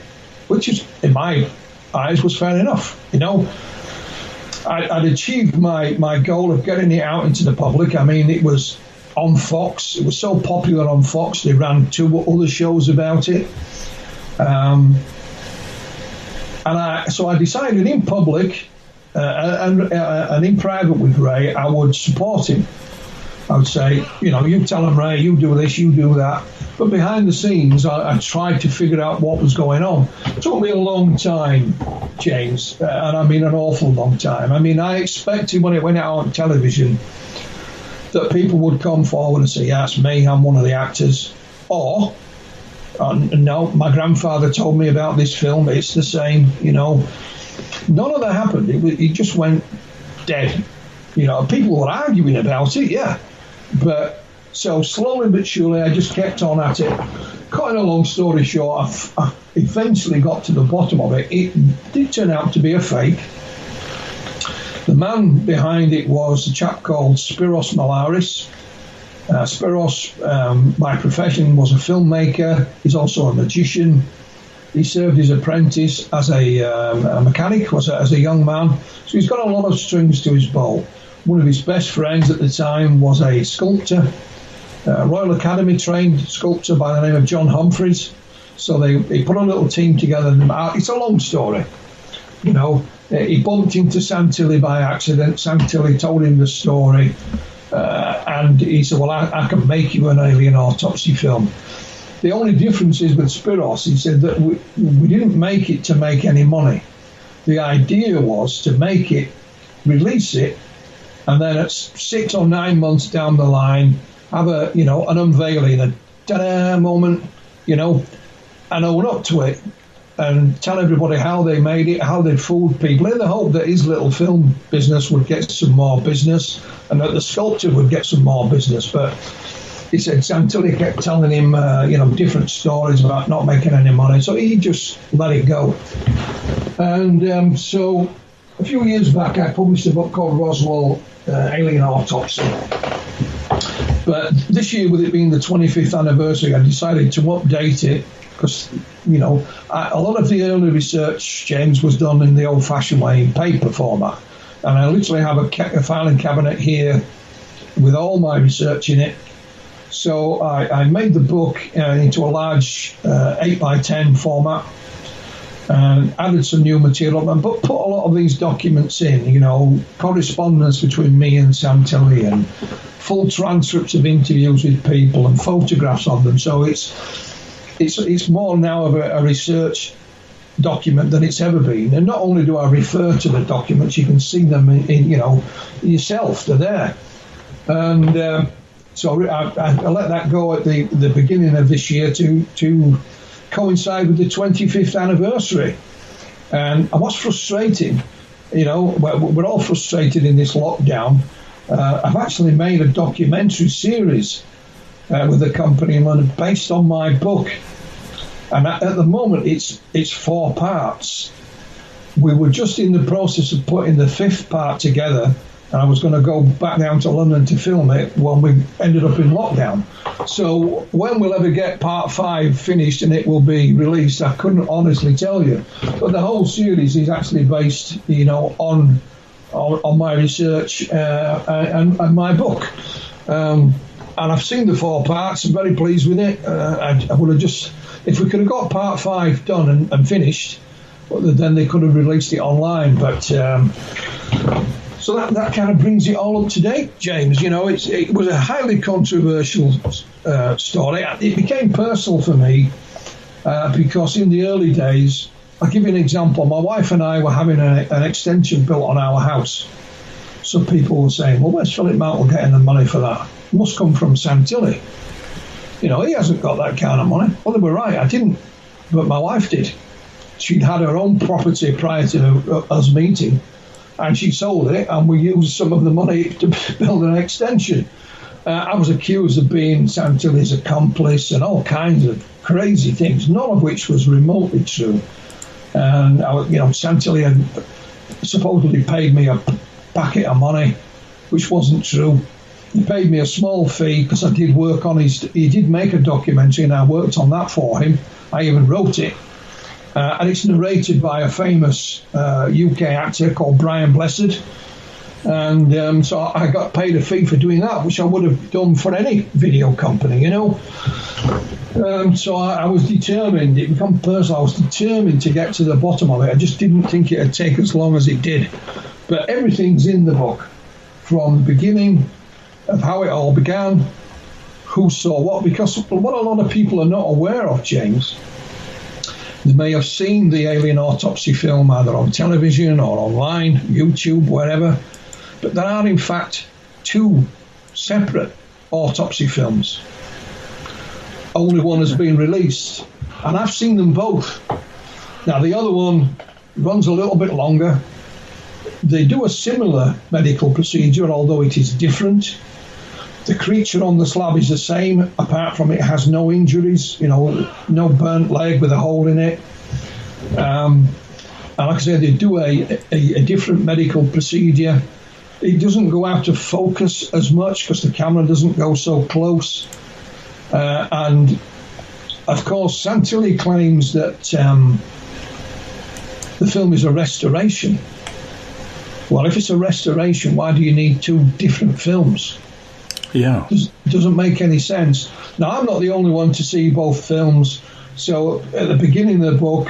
which is, in my eyes, was fair enough. I'd achieved my goal of getting it out into the public. I mean, it was on Fox. It was so popular on Fox, they ran 2 other shows about it. So I decided in public and in private with Ray, I would support him. I would say, you tell him, Ray, you do this, you do that. But behind the scenes, I tried to figure out what was going on. It took me a long time, James, and I mean an awful long time. I mean, I expected when it went out on television that people would come forward and say, yeah, it's me, I'm one of the actors. Or, no, my grandfather told me about this film, it's the same, None of that happened. It just went dead. People were arguing about it, yeah. But so slowly but surely, I just kept on at it. Cutting a long story short, I eventually got to the bottom of it. It did turn out to be a fake. The man behind it was a chap called Spiros Malaris. Spiros, by profession, was a filmmaker. He's also a magician. He served his apprentice as a mechanic, as a young man. So he's got a lot of strings to his bow. One of his best friends at the time was a sculptor, Royal Academy trained sculptor by the name of John Humphreys. So they put a little team together. It's a long story. He bumped into Santilli by accident. Santilli told him the story. And he said, well, I can make you an alien autopsy film. The only difference is with Spiros, he said that we didn't make it to make any money. The idea was to make it, release it, and then at 6 or 9 months down the line, have an unveiling, a ta-da moment, and own up to it and tell everybody how they made it, how they fooled people, in the hope that his little film business would get some more business and that the sculptor would get some more business. But he said Santilli kept telling him, different stories about not making any money, so he just let it go. And so a few years back, I published a book called Roswell Alien Autopsy. But this year, with it being the 25th anniversary, I decided to update it because, a lot of the early research, James, was done in the old-fashioned way, in paper format. And I literally have a filing cabinet here with all my research in it. So I made the book into a large 8x10 format and added some new material, but put a lot of these documents in, correspondence between me and Santilli and full transcripts of interviews with people and photographs of them. So it's more now of a research document than it's ever been. And not only do I refer to the documents, you can see them in yourself. They're there. And so I let that go at the beginning of this year to coincide with the 25th anniversary. And I was frustrated. We're all frustrated in this lockdown. I've actually made a documentary series with a company in London based on my book. And at the moment, it's 4 parts. We were just in the process of putting the 5th part together, and I was going to go back down to London to film it when we ended up in lockdown. So when we'll ever get part 5 finished and it will be released, I couldn't honestly tell you. But the whole series is actually based, on my research and my book. And I've seen the 4 parts. I'm very pleased with it. I would have just, if we could have got part 5 done and finished, then they could have released it online. But so that kind of brings it all up to date, James. It was a highly controversial story. It became personal for me because in the early days, I'll give you an example. My wife and I were having an extension built on our house. So people were saying, well, where's Philip Mantel getting the money for that? It must come from Santilli. He hasn't got that kind of money. Well, they were right, I didn't, but my wife did. She'd had her own property prior to us meeting, and she sold it, and we used some of the money to build an extension. I was accused of being Santilli's accomplice and all kinds of crazy things, none of which was remotely true. And Santilli had supposedly paid me a packet of money, which wasn't true. He paid me a small fee because I did work on he did make a documentary, and I worked on that for him. I even wrote it. And it's narrated by a famous UK actor called Brian Blessed. And so I got paid a fee for doing that, which I would have done for any video company, So I was determined, it became personal, I was determined to get to the bottom of it. I just didn't think it would take as long as it did. But everything's in the book, from the beginning of how it all began, who saw what, because what a lot of people are not aware of, James, they may have seen the Alien Autopsy film either on television or online, YouTube, wherever, but there are in fact two separate autopsy films. Only one has been released, and I've seen them both. Now, the other one runs a little bit longer. They do a similar medical procedure, although it is different. The creature on the slab is the same, apart from it has no injuries, no burnt leg with a hole in it. And like I said, they do a different medical procedure. It doesn't go out of focus as much because the camera doesn't go so close. And, of course, Santilli claims that the film is a restoration. Well, if it's a restoration, why do you need two different films? Yeah. Doesn't make any sense. Now, I'm not the only one to see both films. So at the beginning of the book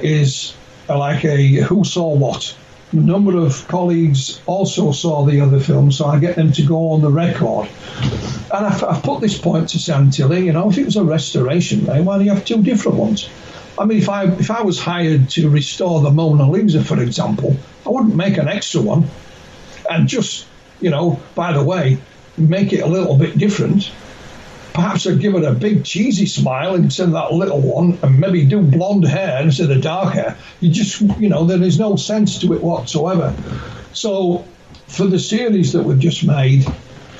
is like a who saw what. A number of colleagues also saw the other film, so I get them to go on the record. And I've put this point to Santilli, if it was a restoration, why do you have two different ones? I mean, if I was hired to restore the Mona Lisa, for example, I wouldn't make an extra one and just, by the way, make it a little bit different. Perhaps I'd give it a big cheesy smile instead of that little one, and maybe do blonde hair instead of dark hair. You just, there is no sense to it whatsoever. So for the series that we've just made,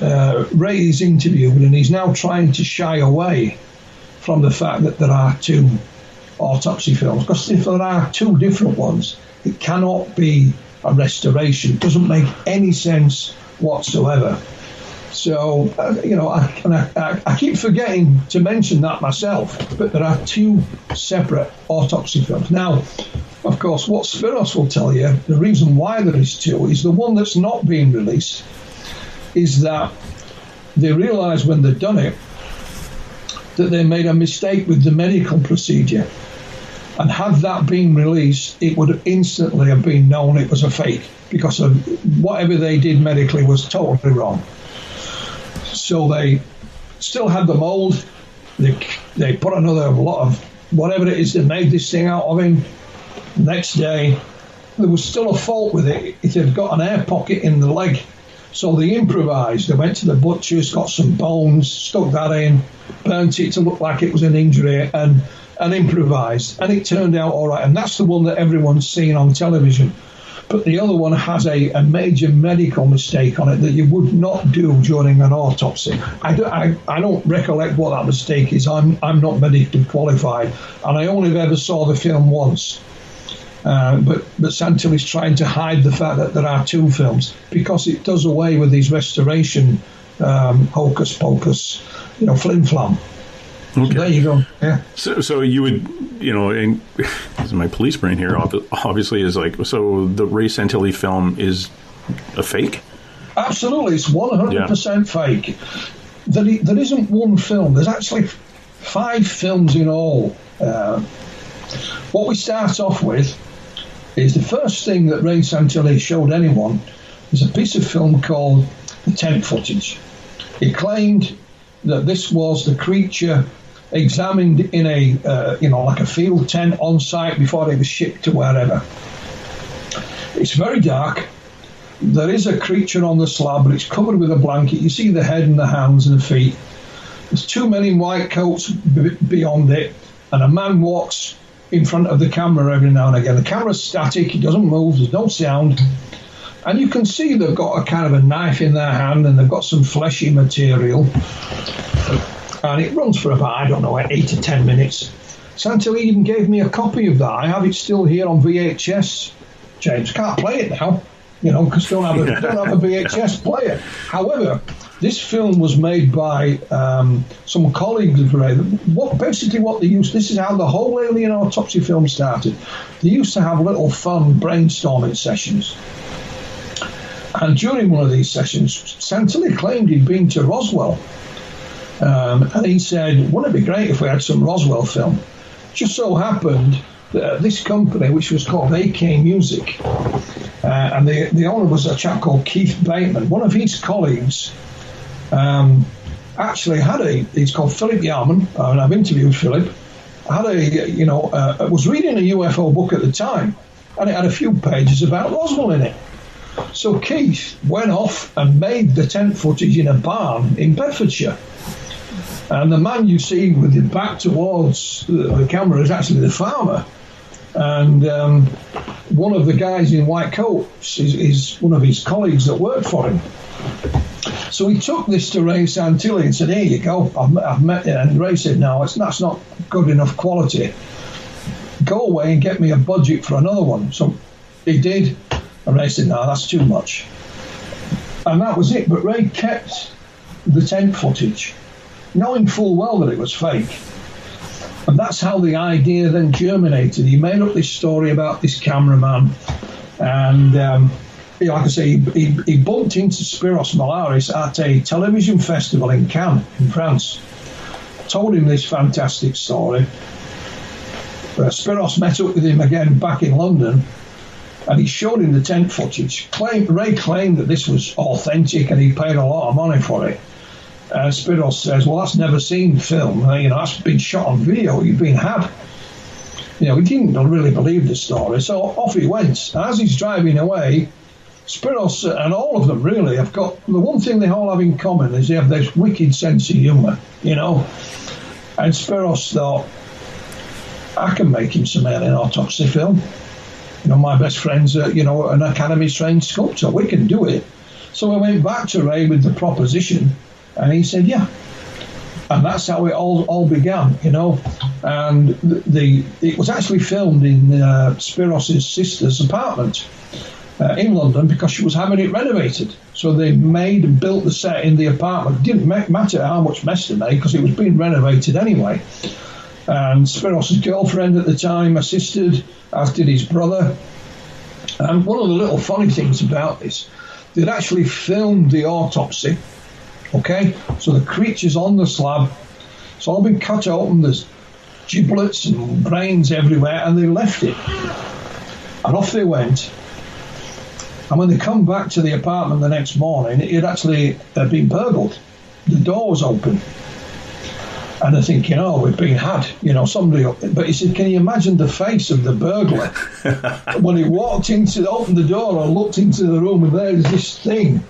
Ray is interviewed, and he's now trying to shy away from the fact that there are two autopsy films, because if there are two different ones, it cannot be a restoration. It doesn't make any sense whatsoever. So, I keep forgetting to mention that myself, but there are two separate autopsy films. Now, of course, what Spiros will tell you, the reason why there is two is the one that's not being released is that they realised when they'd done it that they made a mistake with the medical procedure. And had that been released, it would instantly have been known it was a fake, because of whatever they did medically was totally wrong. So they still had the mould. They put another lot of whatever it is, they made this thing out of him. Next day, there was still a fault with it. It had got an air pocket in the leg. So they improvised. They went to the butcher's, got some bones, stuck that in, burnt it to look like it was an injury, and improvised. And it turned out all right. And that's the one that everyone's seen on television. But the other one has a major medical mistake on it that you would not do during an autopsy. I don't recollect what that mistake is. I'm not medically qualified, and I only ever saw the film once. But Santilli's trying to hide the fact that there are two films, because it does away with these restoration hocus pocus, flim flam. Okay. So there you go. Yeah. So you would, and this is my police brain here, obviously, is like, so the Ray Santilli film is a fake? Absolutely. It's 100% fake. There isn't one film. There's actually 5 films in all. What we start off with is the first thing that Ray Santilli showed anyone is a piece of film called the tent footage. He claimed that this was the creature examined in a like a field tent on site before it was shipped to wherever. It's very dark. there is a creature on the slab, but it's covered with a blanket. You see the head and the hands and the feet. There's 2 men in white coats beyond it, and a man walks in front of the camera every now and again. The camera's static, it doesn't move, there's no sound. And you can see they've got a kind of a knife in their hand, and they've got some fleshy material. And it runs for about, 8 to 10 minutes. Santilli even gave me a copy of that. I have it still here on VHS. James, can't play it now, because don't have a VHS player. However, this film was made by some colleagues of Ray. What they used, this is how the whole Alien Autopsy film started. They used to have little fun brainstorming sessions. And during one of these sessions, Santilli claimed he'd been to Roswell. And he said, wouldn't it be great if we had some Roswell film? Just so happened that this company, which was called AK Music, and the owner was a chap called Keith Bateman. One of his colleagues actually he's called Philip Yarman, and I've interviewed Philip, was reading a UFO book at the time, and it had a few pages about Roswell in it. So Keith went off and made the tent footage in a barn in Bedfordshire. And the man you see with his back towards the camera is actually the farmer. And one of the guys in white coats is one of his colleagues that worked for him. So he took this to Ray Santilli and said, here you go, I've met you. And Ray said, no, that's not good enough quality. Go away and get me a budget for another one. So he did. And Ray said, no, that's too much. And that was it. But Ray kept the tent footage, knowing full well that it was fake. And that's how the idea then germinated. He made up this story about this cameraman. And, like I say, he bumped into Spiros Malaris at a television festival in Cannes, in France. Told him this fantastic story. Spiros met up with him again back in London. And he showed him the tent footage. Ray claimed that this was authentic and he paid a lot of money for it. And Spiros says, well, that's never seen film. That's been shot on video. You've been had. He didn't really believe the story. So off he went. And as he's driving away, Spiros and all of them really have got, the one thing they all have in common is they have this wicked sense of humour, And Spiros thought, I can make him some alien autopsy film. My best friend's, an academy-trained sculptor. We can do it. So I went back to Ray with the proposition, and he said, yeah. And that's how it all began, And it was actually filmed in Spiros' sister's apartment in London because she was having it renovated. So they made and built the set in the apartment. It didn't matter how much mess they made because it was being renovated anyway. And Spiros' girlfriend at the time assisted, as did his brother. And one of the little funny things about this, they'd actually filmed the autopsy, okay? So the creature's on the slab, it's all been cut open, there's giblets and brains everywhere, and they left it. And off they went. And when they come back to the apartment the next morning, it had actually been burgled. The door was open. And they're thinking, we've been had, somebody. But he said, can you imagine the face of the burglar when he opened the door and looked into the room, and there's this thing,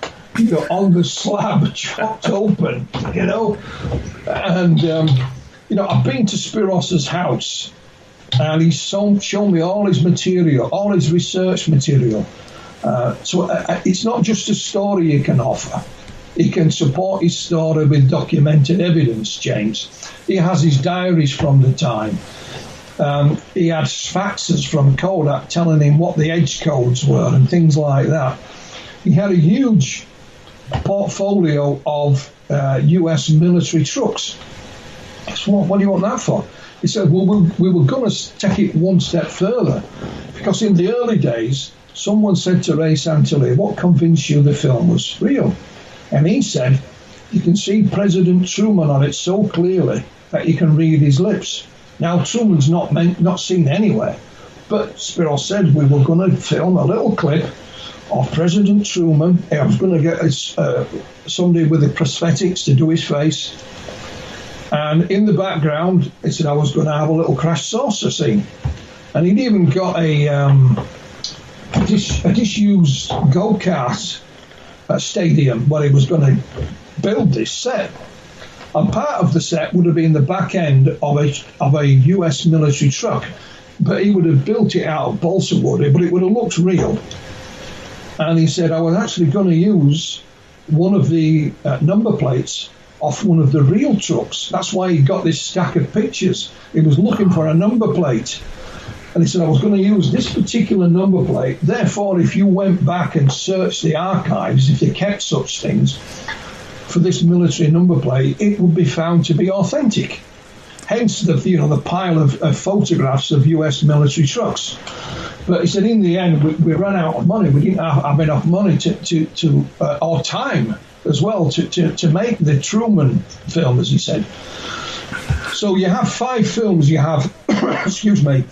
on the slab, chopped open, And, I've been to Spiros' house, and he's shown me all his material, all his research material. So it's not just a story he can offer. He can support his story with documented evidence, James. He has his diaries from the time. He had faxes from Kodak telling him what the edge codes were and things like that. He had a huge portfolio of US military trucks. So what do you want that for? He said, well, we were going to take it one step further, because in the early days, someone said to Ray Santilli, what convinced you the film was real? And he said, you can see President Truman on it so clearly that you can read his lips. Now, Truman's not seen anywhere, but Spiros said we were going to film a little clip of President Truman. I was going to get somebody with the prosthetics to do his face. And in the background, he said I was going to have a little crash saucer scene. And he'd even got a disused go-kart stadium where he was going to build this set. And part of the set would have been the back end of a US military truck, but he would have built it out of balsa wood, but it would have looked real. And he said, I was actually going to use one of the number plates off one of the real trucks. That's why he got this stack of pictures. He was looking for a number plate. And he said, I was going to use this particular number plate. Therefore, if you went back and searched the archives, if they kept such things, for this military number plate, it would be found to be authentic. Hence the pile of photographs of US military trucks. But he said, in the end, we ran out of money. We didn't have enough money or time as well to make the Truman film, as he said. So you have 5 films. You have, excuse me,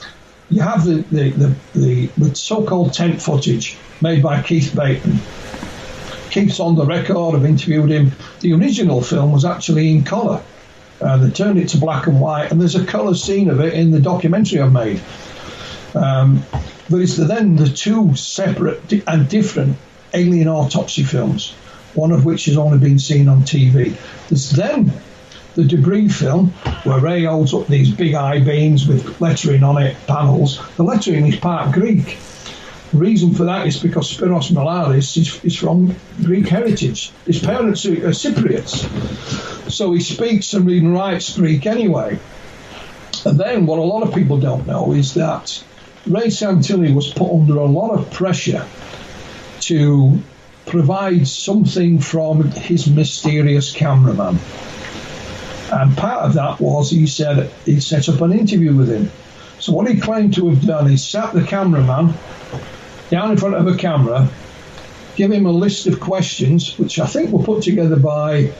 you have the so-called tent footage made by Keith Bateman. Keith's on the record. I've interviewed him. The original film was actually in colour. They turned it to black and white, and there's a colour scene of it in the documentary I've made. But it's then the 2 separate and different alien autopsy films, one of which has only been seen on TV. There's then the debris film, where Ray holds up these big I-beams with lettering on it, panels. The lettering is part Greek. The reason for that is because Spiros Malaris is from Greek heritage. His parents are Cypriots. So he speaks and writes Greek anyway. And then what a lot of people don't know is that Ray Santilli was put under a lot of pressure to provide something from his mysterious cameraman. And part of that was, he said, he set up an interview with him. So what he claimed to have done is sat the cameraman down in front of a camera, give him a list of questions, which I think were put together by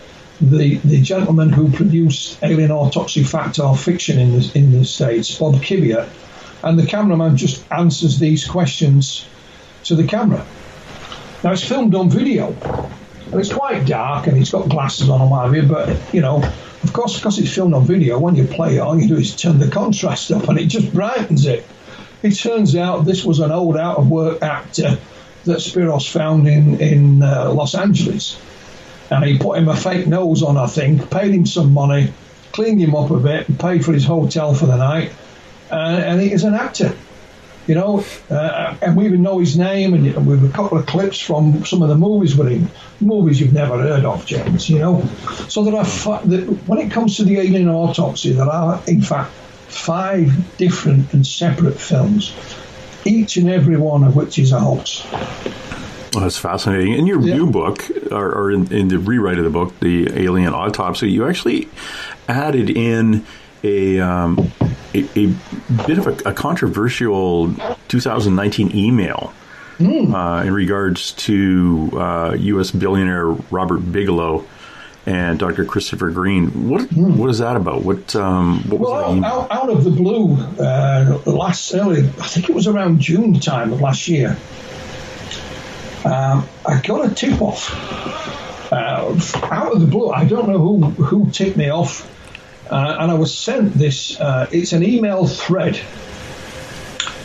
the gentleman who produced Alien Autopsy, Fact or Fiction in the States, Bob Kiviat, and the cameraman just answers these questions to the camera. Now, it's filmed on video, and it's quite dark, and he's got glasses on and what have you, but, of course, because it's filmed on video, when you play it, all you do is turn the contrast up, and it just brightens it. It turns out this was an old out-of-work actor that Spiros found in Los Angeles. And he put him a fake nose on, I think, paid him some money, cleaned him up a bit, and paid for his hotel for the night. And he is an actor, and we even know his name, and we have a couple of clips from some of the movies with him, movies you've never heard of, James, So there are, when it comes to the alien autopsy, there are, in fact, 5 different and separate films, each and every one of which is a hoax. Well, that's fascinating. In your new book, or in the rewrite of the book, The Alien Autopsy, you actually added in a bit of a controversial 2019 email in regards to U.S. billionaire Robert Bigelow and Dr. Christopher Green. What is that about? What was that email? Out of the blue, I think it was around June time of last year, I got a tip-off out of the blue. I don't know who tipped me off, and I was sent this. It's an email thread.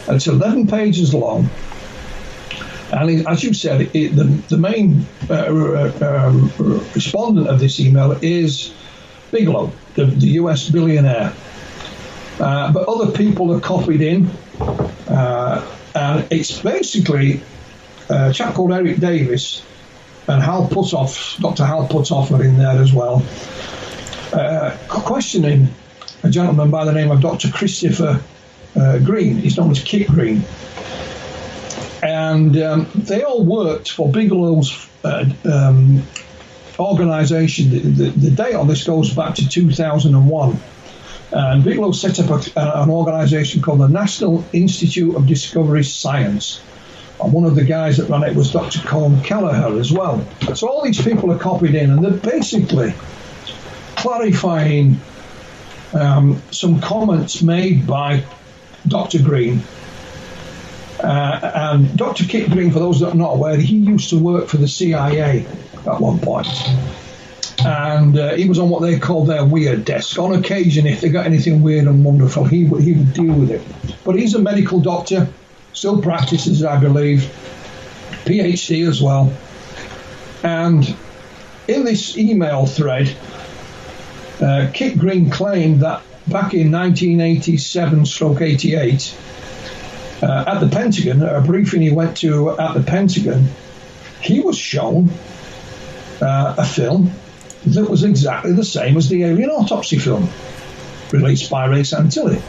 It's 11 pages long. And as you said, the main respondent of this email is Bigelow, the US billionaire. But other people are copied in. And it's basically a chap called Eric Davis and Hal Puthoff, Dr. Hal Puthoff are in there as well, questioning a gentleman by the name of Dr. Christopher Green. He's known as Kit Green. And they all worked for Bigelow's organisation. The date on this goes back to 2001. And Bigelow set up an organisation called the National Institute of Discovery Science. And one of the guys that ran it was Dr. Colm Kelleher as well. So all these people are copied in, and they're basically clarifying some comments made by Dr. Green. And Dr. Kit Green, for those that are not aware, he used to work for the CIA at one point. And he was on what they called their weird desk. On occasion, if they got anything weird and wonderful, he would deal with it. But he's a medical doctor. still practices, I believe, PhD as well. And in this email thread, Kit Green claimed that back in 1987/88, at the Pentagon, a briefing he went to at the Pentagon, he was shown a film that was exactly the same as the Alien Autopsy film released by Ray Santilli.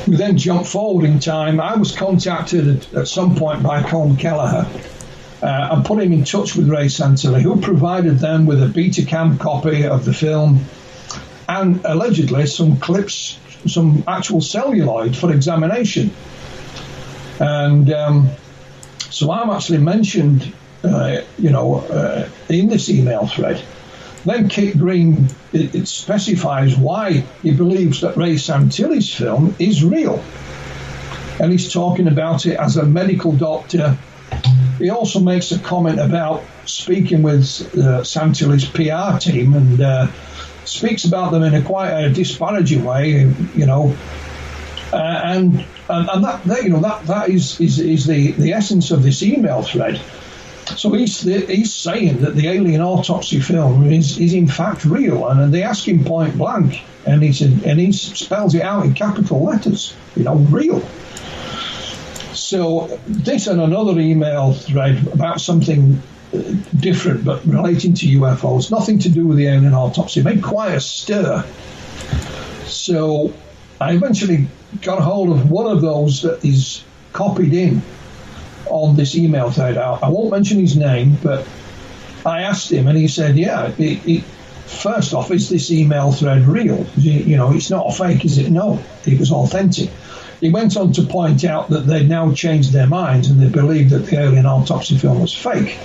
We then jump forward in time. I was contacted at some point by Colm Kelleher and put him in touch with Ray Santilli, who provided them with a Betacam copy of the film and allegedly some clips, some actual celluloid for examination. And so I'm actually mentioned, in this email thread. Then Kit Green, it specifies why he believes that Ray Santilli's film is real. And he's talking about it as a medical doctor. He also makes a comment about speaking with Santilli's PR team and speaks about them in a quite disparaging way, and that is the essence of this email thread. So he's saying that the Alien Autopsy film is in fact real, and they ask him point blank, and he spells it out in capital letters, real. So this and another email thread about something different but relating to UFOs, nothing to do with the Alien Autopsy, made quite a stir. So I eventually got hold of one of those that is copied in on this email thread. I won't mention his name, but I asked him, and he said, yeah, first off, is this email thread real? It's not a fake, is it? No, it was authentic. He went on to point out that they'd now changed their minds and they believed that the Alien Autopsy film was fake.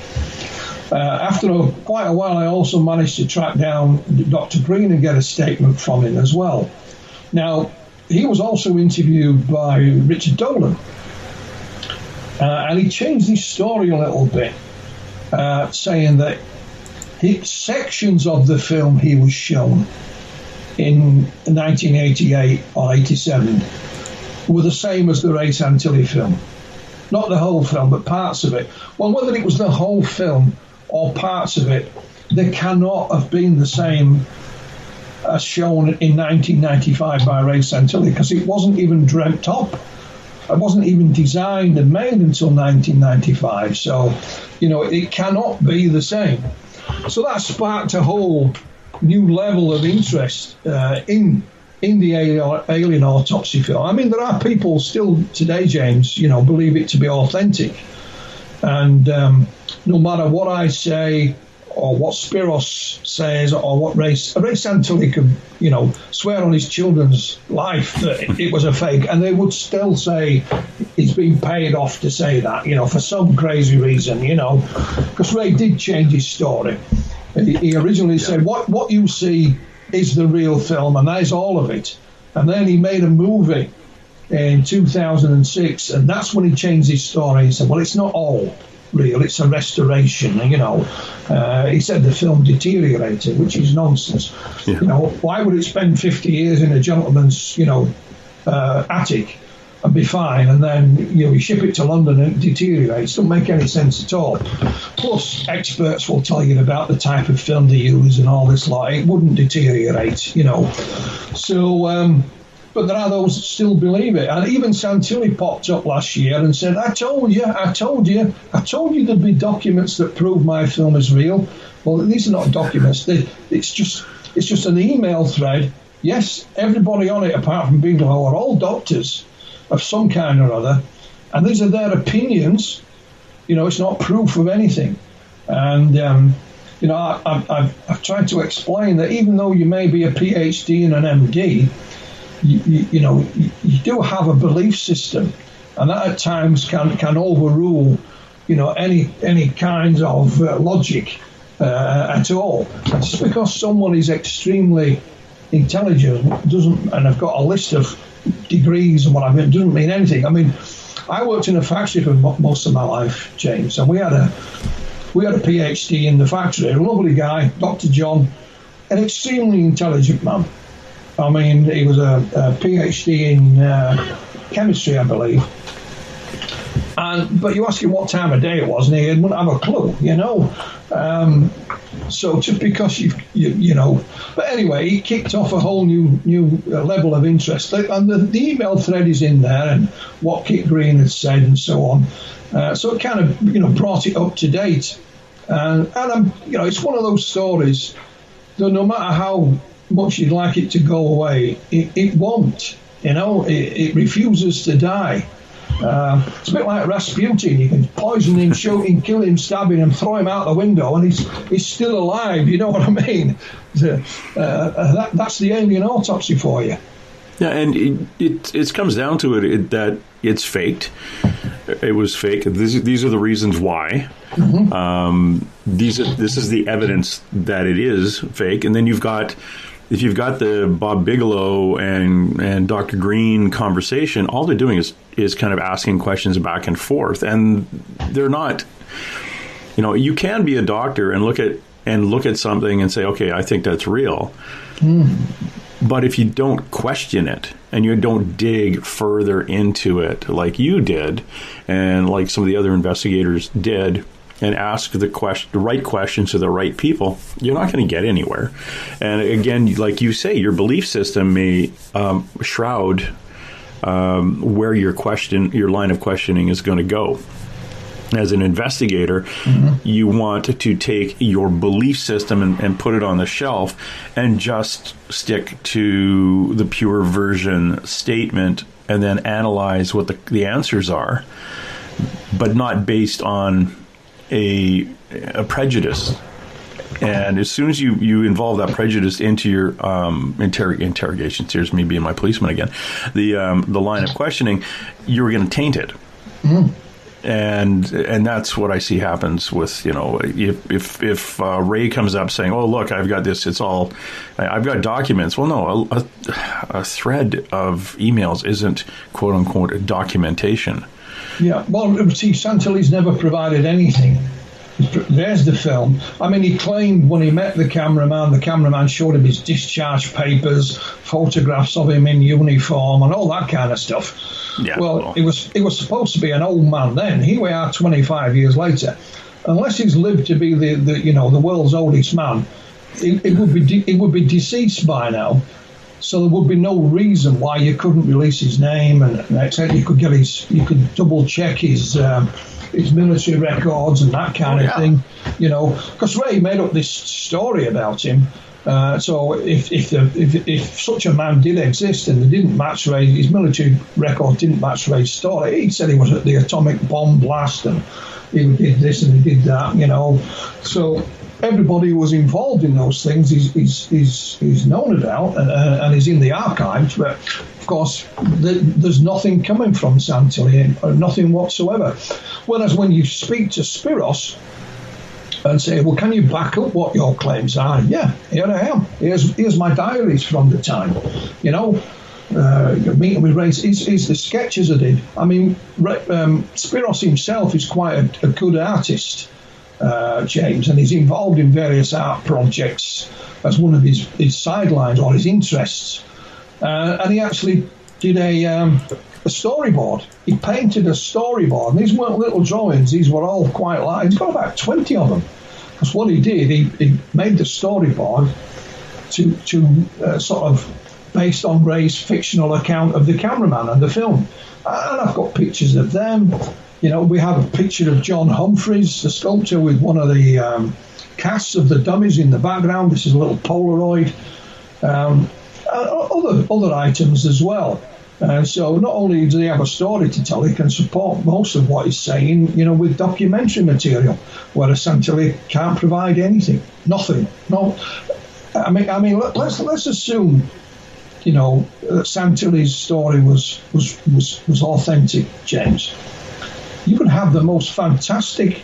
After quite a while, I also managed to track down Dr. Green and get a statement from him as well. Now, he was also interviewed by Richard Dolan, and he changed his story a little bit, saying that sections of the film he was shown in 1988 or 87 were the same as the Ray Santilli film. Not the whole film, but parts of it. Well, whether it was the whole film or parts of it, they cannot have been the same as shown in 1995 by Ray Santilli, because it wasn't even dreamt up. It wasn't even designed and made until 1995. So, it cannot be the same. So that sparked a whole new level of interest in the Alien Autopsy film. I mean, there are people still today, James, believe it to be authentic. And no matter what I say or what Spiros says or what Ray Santilli could, swear on his children's life that it was a fake, and they would still say he's been paid off to say that, for some crazy reason, because Ray did change his story. He originally said, what you see is the real film, and that is all of it. And then he made a movie in 2006, and that's when he changed his story. He said, well, it's not all real, it's a restoration. He said the film deteriorated, which is nonsense. Why would it spend 50 years in a gentleman's attic and be fine, and then you ship it to London and it deteriorates? Doesn't make any sense at all. Plus, experts will tell you about the type of film they use and all this lot. It wouldn't deteriorate, So, but there are those that still believe it. And even Santilli popped up last year and said, I told you there'd be documents that prove my film is real. Well, these are not documents. It's just an email thread. Yes, everybody on it, apart from people who are all doctors of some kind or other, and these are their opinions. It's not proof of anything. And I've tried to explain that even though you may be a PhD and an MD, you do have a belief system, and that at times can overrule any kinds of logic at all. Just because someone is extremely intelligent and have got a list of degrees and whatever, it doesn't mean anything. I mean, I worked in a factory for most of my life, James, and we had a PhD in the factory, a lovely guy, Dr. John, an extremely intelligent man. I mean, he was a PhD in chemistry, I believe, But you ask him what time of day it was, and he wouldn't have a clue, So just because you know, but anyway, he kicked off a whole new level of interest, and the email thread is in there, and what Kit Green had said, and so on. So it kind of brought it up to date, and I'm it's one of those stories that no matter how much you'd like it to go away, it won't. It refuses to die. It's a bit like Rasputin. You can poison him, shoot him, kill him, stab him, and throw him out the window, and he's still alive. You know what I mean? That's the alien autopsy for you. Yeah, and it comes down to it that it's faked. It was fake. These are the reasons why. Mm-hmm. This is the evidence that it is fake, and then if you've got the Bob Bigelow and Dr. Green conversation, all they're doing is kind of asking questions back and forth, and they're not. You can be a doctor and look at something and say, okay, I think that's real. Mm. But if you don't question it and you don't dig further into it like you did, and like some of the other investigators did, and ask the right questions to the right people, you're not going to get anywhere. And again, like you say, your belief system may shroud where your line of questioning is going to go. As an investigator, mm-hmm. you want to take your belief system and put it on the shelf and just stick to the pure version statement and then analyze what the answers are, but not based on a prejudice. And as soon as you involve that prejudice into your interrogation, here's me being my policeman again, the line of questioning, you're going to taint it. Mm. And that's what I see happens with, if Ray comes up saying, oh, look, I've got this, I've got documents. Well, no, a thread of emails isn't, quote unquote, documentation. Yeah, well, see, Santilli's never provided anything. There's the film. I mean, he claimed when he met the cameraman showed him his discharge papers, photographs of him in uniform, and all that kind of stuff. Yeah, well, it was supposed to be an old man then. Here we are 25 years later. Unless he's lived to be the world's oldest man, it would be deceased by now. So there would be no reason why you couldn't release his name, and you could double check his military records and that kind of thing, because Ray made up this story about him. So if such a man did exist and they didn't match Ray, his military record didn't match Ray's story. He said he was at the atomic bomb blast and he did this and he did that, So everybody who was involved in those things is known about and is in the archives, but of course there's nothing coming from Santilli, nothing whatsoever. Whereas when you speak to Spiros and say, well, can you back up what your claims are? Yeah, here I am. Here's my diaries from the time. Meeting with Ray, is the sketches I did. I mean, Spiros himself is quite a good artist. James, and he's involved in various art projects as one of his sidelines or his interests. And he actually did a storyboard. He painted a storyboard. And these weren't little drawings. These were all quite large. He's got about 20 of them. Because what he did, he made the storyboard to sort of based on Ray's fictional account of the cameraman and the film. And I've got pictures of them. We have a picture of John Humphreys, the sculptor, with one of the casts of the dummies in the background. This is a little Polaroid. Other items as well. So not only does he have a story to tell, he can support most of what he's saying, with documentary material, whereas Santilli can't provide anything, nothing. No, I mean, let's assume, that Santilli's story was authentic, James. You could have the most fantastic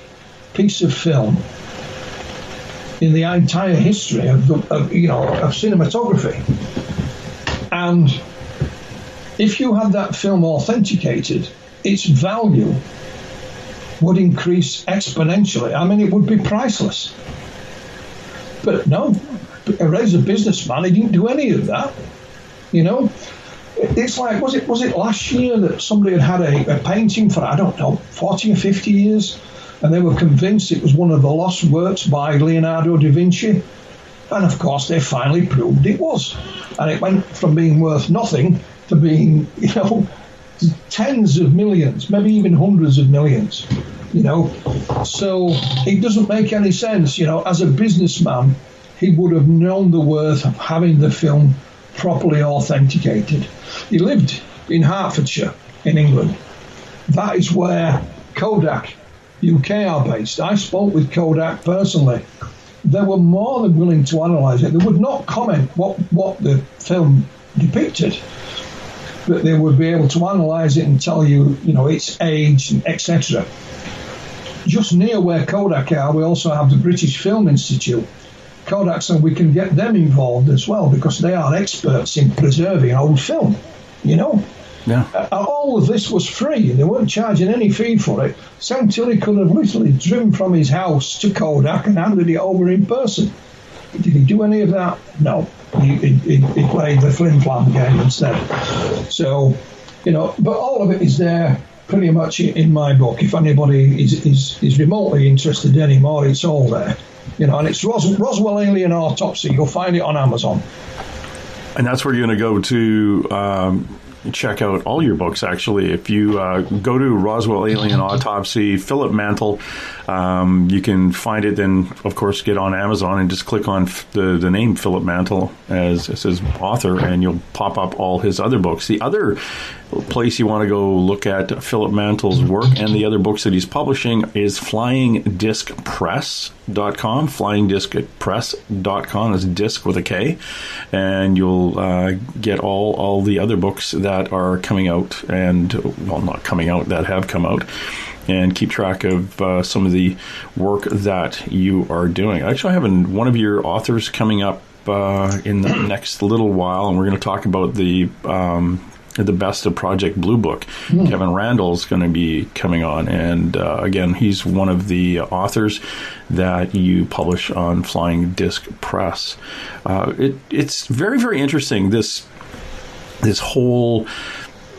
piece of film in the entire history of cinematography, and if you had that film authenticated, its value would increase exponentially. I mean, it would be priceless. But no, Ray's a businessman. He didn't do any of that. it's like, was it last year that somebody had a painting for, I don't know, 40 or 50 years, and they were convinced it was one of the lost works by Leonardo da Vinci, and of course they finally proved it was, and it went from being worth nothing to being, tens of millions, maybe even hundreds of millions, So it doesn't make any sense, as a businessman, he would have known the worth of having the film properly authenticated. He lived in Hertfordshire, in England. That is where Kodak UK are based. I spoke with Kodak personally. They were more than willing to analyse it. They would not comment what the film depicted, but they would be able to analyse it and tell you, its age, etc. Just near where Kodak are, we also have the British Film Institute. Kodak said we can get them involved as well because they are experts in preserving old film, Yeah. All of this was free. They weren't charging any fee for it. Sam Tilly could have literally driven from his house to Kodak and handed it over in person. Did he do any of that? No. He played the flim-flam game instead. So, but all of it is there pretty much in my book. If anybody is remotely interested anymore, it's all there. And it's Roswell Alien Autopsy. You'll find it on Amazon. And that's where you're going to go to check out all your books, actually. If you go to Roswell Alien Autopsy, Philip Mantel, you can find it, then, of course, get on Amazon and just click on the name Philip Mantel as his author, and you'll pop up all his other books. The other place you want to go look at Philip Mantel's work and the other books that he's publishing is flyingdiscpress.com. Flyingdiscpress.com is disc with a K, and you'll get all the other books that are coming out, and, well, not coming out, that have come out, and keep track of some of the work that you are doing. Actually, I have one of your authors coming up in the next little while, and we're going to talk about the Best of Project Blue Book. Kevin Randall's going to be coming on, and again, he's one of the authors that you publish on Flying Disc Press. It's very, very interesting, this whole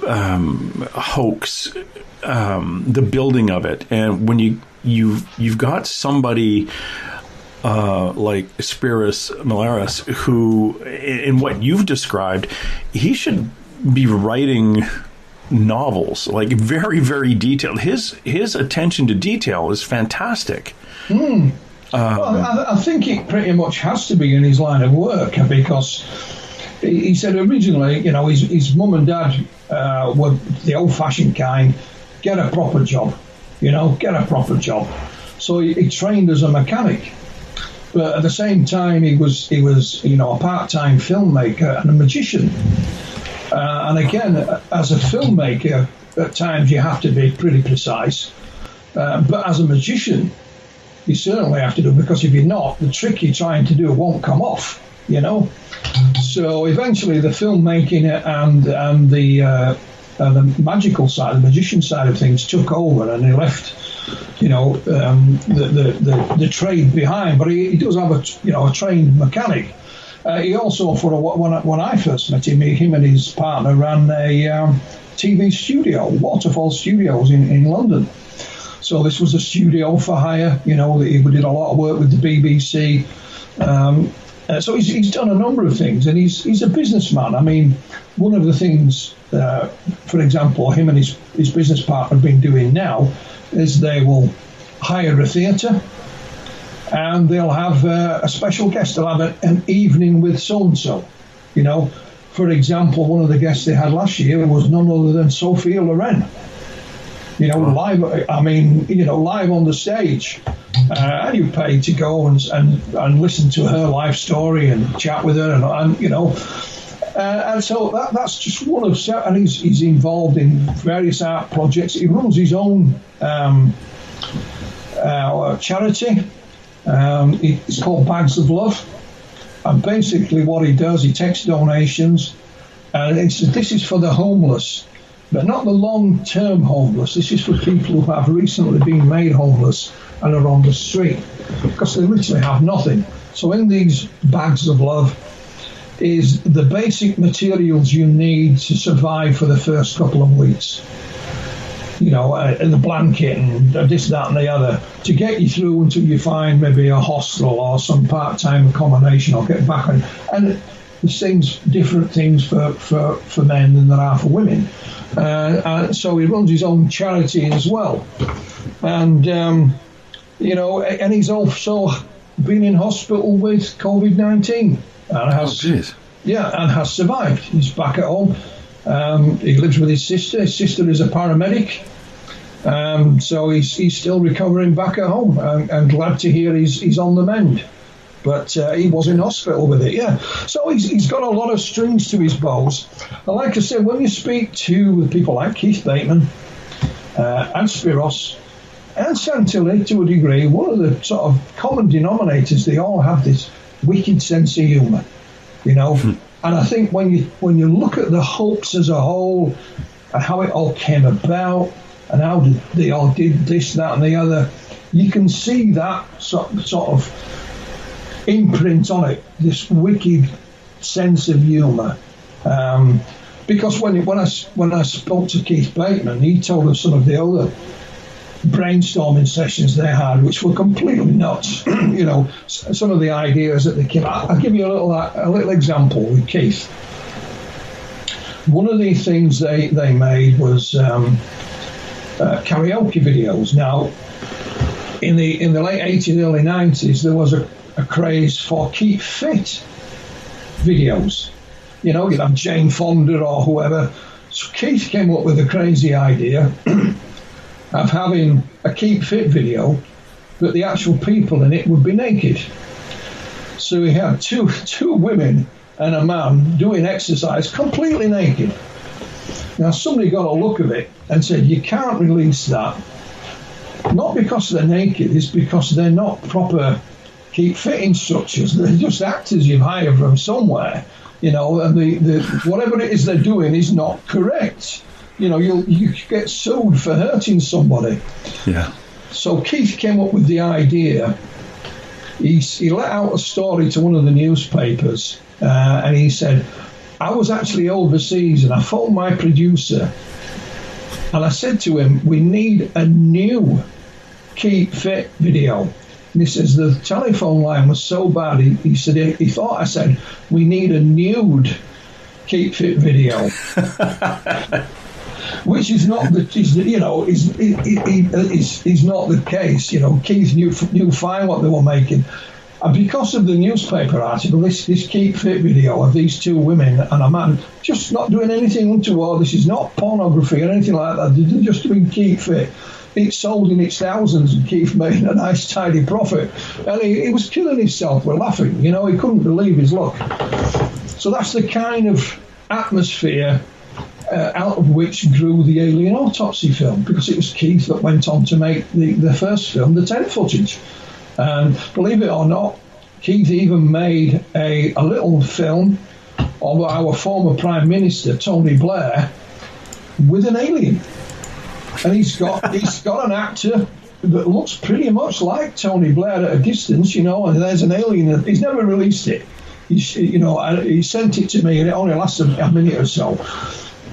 hoax, the building of it, and when you've got somebody like Spiros Malaris, who, in what you've described, he should be writing novels, like very, very detailed. His attention to detail is fantastic. Well, I think it pretty much has to be in his line of work, because he said originally, his mum and dad were the old-fashioned kind. Get a proper job, get a proper job. So he trained as a mechanic, but at the same time he was a part-time filmmaker and a magician. And again, as a filmmaker, at times you have to be pretty precise. But as a magician, you certainly have to do, because if you're not, the trick you're trying to do won't come off, So eventually the filmmaking and the magical side, the magician side of things took over, and he left, the trade behind. But he does have a trained mechanic. He also, when I first met him, and his partner ran a TV studio, Waterfall Studios in London. So this was a studio for hire. He did a lot of work with the BBC. So he's done a number of things, and he's a businessman. I mean, one of the things, for example, him and his business partner have been doing now is they will hire a theatre, and they'll have a special guest. They'll have an evening with so-and-so. For example, one of the guests they had last year was none other than Sophia Loren. Live. I mean, live on the stage, and you pay to go and listen to her life story and chat with her, and so that's just one of. And he's involved in various art projects. He runs his own charity. It's called Bags of Love, and basically what he does, he takes donations, and this is for the homeless, but not the long-term homeless. This is for people who have recently been made homeless and are on the street because they literally have nothing. So in these Bags of Love, is the basic materials you need to survive for the first couple of weeks. You know, the blanket and this, that, and the other, to get you through until you find maybe a hostel or some part-time accommodation or get back on. And there's different things for men than there are for women. So he runs his own charity as well. And, you know, and he's also been in hospital with COVID-19. And has survived. He's back at home. He lives with his sister. His sister is a paramedic. So he's still recovering back at home. I'm glad to hear he's on the mend. But he was in hospital with it, yeah. So he's got a lot of strings to his bows. And like I said, when you speak to people like Keith Bateman and Spiros and Santilli, to a degree, one of the sort of common denominators, they all have this wicked sense of humour, you know. And I think when you look at the hoax as a whole and how it all came about and how they all did this, that, and the other, you can see that sort of imprint on it, this wicked sense of humour. Because when I spoke to Keith Bateman, he told us some of the other brainstorming sessions they had, which were completely nuts. You know, some of the ideas that they came. I'll give you a little example with Keith. One of the things they made was karaoke videos. Now, in the late 80s, early 90s, there was a craze for keep fit videos. You know, you'd have Jane Fonda or whoever. So Keith came up with a crazy idea of having a keep fit video, but the actual people in it would be naked. So he had two women and a man doing exercise completely naked. Now somebody got a look of it and said, you can't release that. Not because they're naked, it's because they're not proper keep fit instructors. They're just actors you've hired from somewhere, you know, and the whatever it is they're doing is not correct. You know, you get sued for hurting somebody. Yeah. So Keith came up with the idea. He let out a story to one of the newspapers, and he said, I was actually overseas and I phoned my producer and I said to him, we need a new keep fit video. And he says the telephone line was so bad, he said he thought I said, we need a nude keep fit video. Which is not the, you know, is not the case. You know, Keith knew fine what they were making, and because of the newspaper article, this keep fit video of these two women and a man just not doing anything untoward. This is not pornography or anything like that. They're just doing keep fit. It sold in its thousands, and Keith made a nice tidy profit, and he was killing himself. We're laughing. You know, he couldn't believe his luck. So that's the kind of atmosphere out of which grew the Alien Autopsy film, because it was Keith that went on to make the first film, the tent footage. And believe it or not, Keith even made a little film of our former Prime Minister, Tony Blair, with an alien. And he's got an actor that looks pretty much like Tony Blair at a distance, you know, and there's an alien. He's never released it. He sent it to me, and it only lasted a minute or so.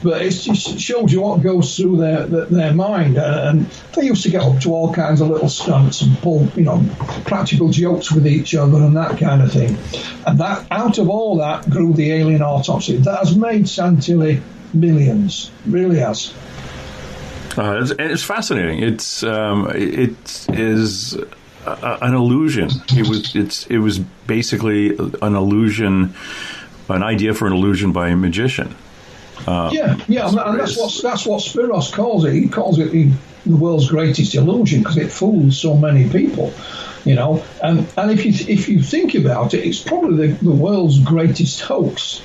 But it just shows you what goes through their mind. And they used to get up to all kinds of little stunts and pull, you know, practical jokes with each other and that kind of thing. And that, out of all that, grew the Alien Autopsy. That has made Santilli millions. Really has. It's fascinating. It is an illusion. It was basically an illusion, an idea for an illusion by a magician. And that's what Spiros calls it. He calls it the world's greatest illusion because it fools so many people, you know. And if you think about it, it's probably the world's greatest hoax.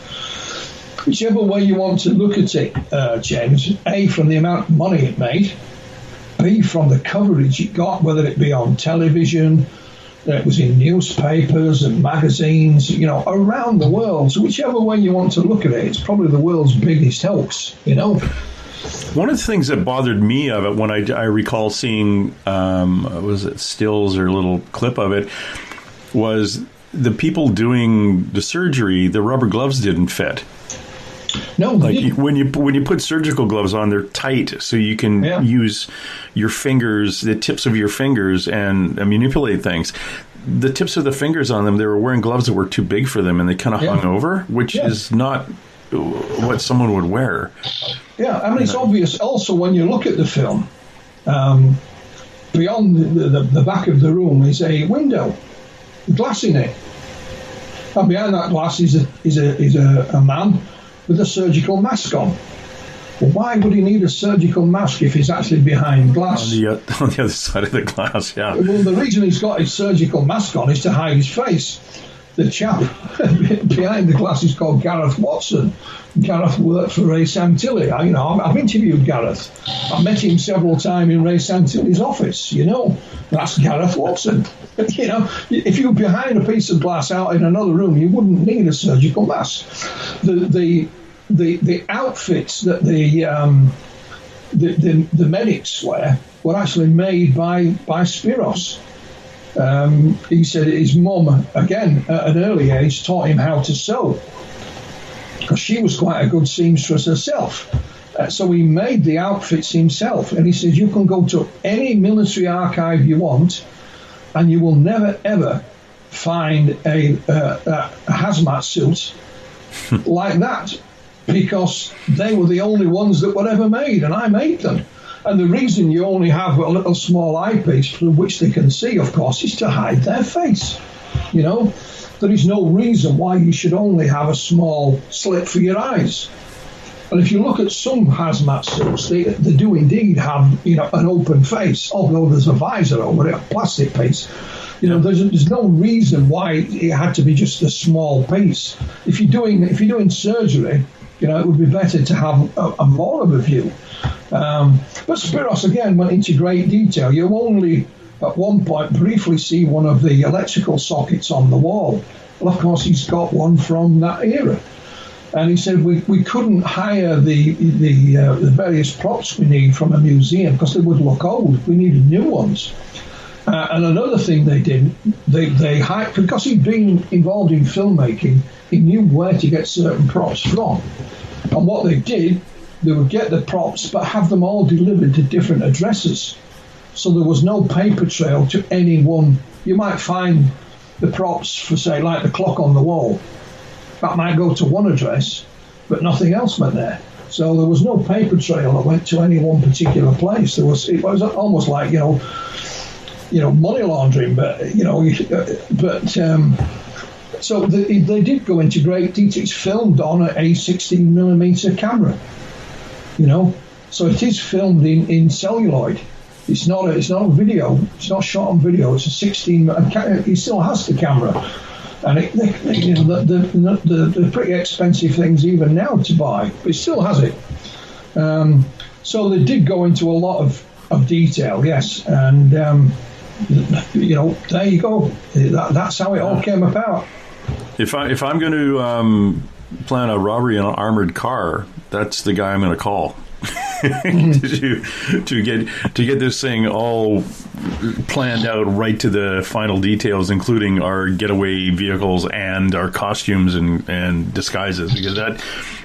Whichever way you want to look at it, James, A, from the amount of money it made, B, from the coverage it got, whether it be on television, it was in newspapers and magazines, you know, around the world. So whichever way you want to look at it, it's probably the world's biggest hoax, you know. One of the things that bothered me of it when I recall seeing, was it stills or a little clip of it, was the people doing the surgery, the rubber gloves didn't fit. No, like when you put surgical gloves on, they're tight, so you can use your fingers, the tips of your fingers, and manipulate things. The tips of the fingers on them, they were wearing gloves that were too big for them, and they kind of hung over, which is not what someone would wear. Yeah, I mean, it's obvious also when you look at the film. Beyond the back of the room is a window, glass in it, and behind that glass is a man with a surgical mask on. Well, why would he need a surgical mask if he's actually behind glass? On the other side of the glass, yeah. Well, the reason he's got his surgical mask on is to hide his face. The chap behind the glass is called Gareth Watson. Gareth worked for Ray Santilli. I've interviewed Gareth. I met him several times in Ray Santilli's office. That's Gareth Watson. If you're behind a piece of glass out in another room, you wouldn't need a surgical mask. The outfits that the medics wear were actually made by Spiros. He said his mum, again, at an early age, taught him how to sew, because she was quite a good seamstress herself. So he made the outfits himself. And he says, you can go to any military archive you want, and you will never, ever find a hazmat suit like that, because they were the only ones that were ever made, and I made them. And the reason you only have a little small eyepiece through which they can see, of course, is to hide their face. There is no reason why you should only have a small slit for your eyes. And if you look at some hazmat suits, they do indeed have, an open face, although there's a visor over it, a plastic piece. There's no reason why it had to be just a small piece. If you're doing surgery, it would be better to have a more of a view. But Spiros again went into great detail. You only at one point briefly see one of the electrical sockets on the wall. Well, of course, he's got one from that era. And he said we couldn't hire the various props we need from a museum because they would look old. We needed new ones. And another thing they did, they hired, because he'd been involved in filmmaking, he knew where to get certain props from. And what they did, they would get the props but have them all delivered to different addresses. So there was no paper trail to any one. You might find the props for, say, like the clock on the wall. That might go to one address, but nothing else went there. So there was no paper trail that went to any one particular place. It was almost like, money laundering, so they did go into great detail. It's filmed on a 16mm camera, so it is filmed in celluloid. It's not a video. It's not shot on video. It's a 16. He still has the camera, and they're pretty expensive things even now to buy. But he still has it. So they did go into a lot of detail, yes, and there you go. That's how it all came about. If I'm going to plan a robbery in an armored car, that's the guy I'm going to call. to get this thing all planned out right to the final details, including our getaway vehicles and our costumes and disguises, because that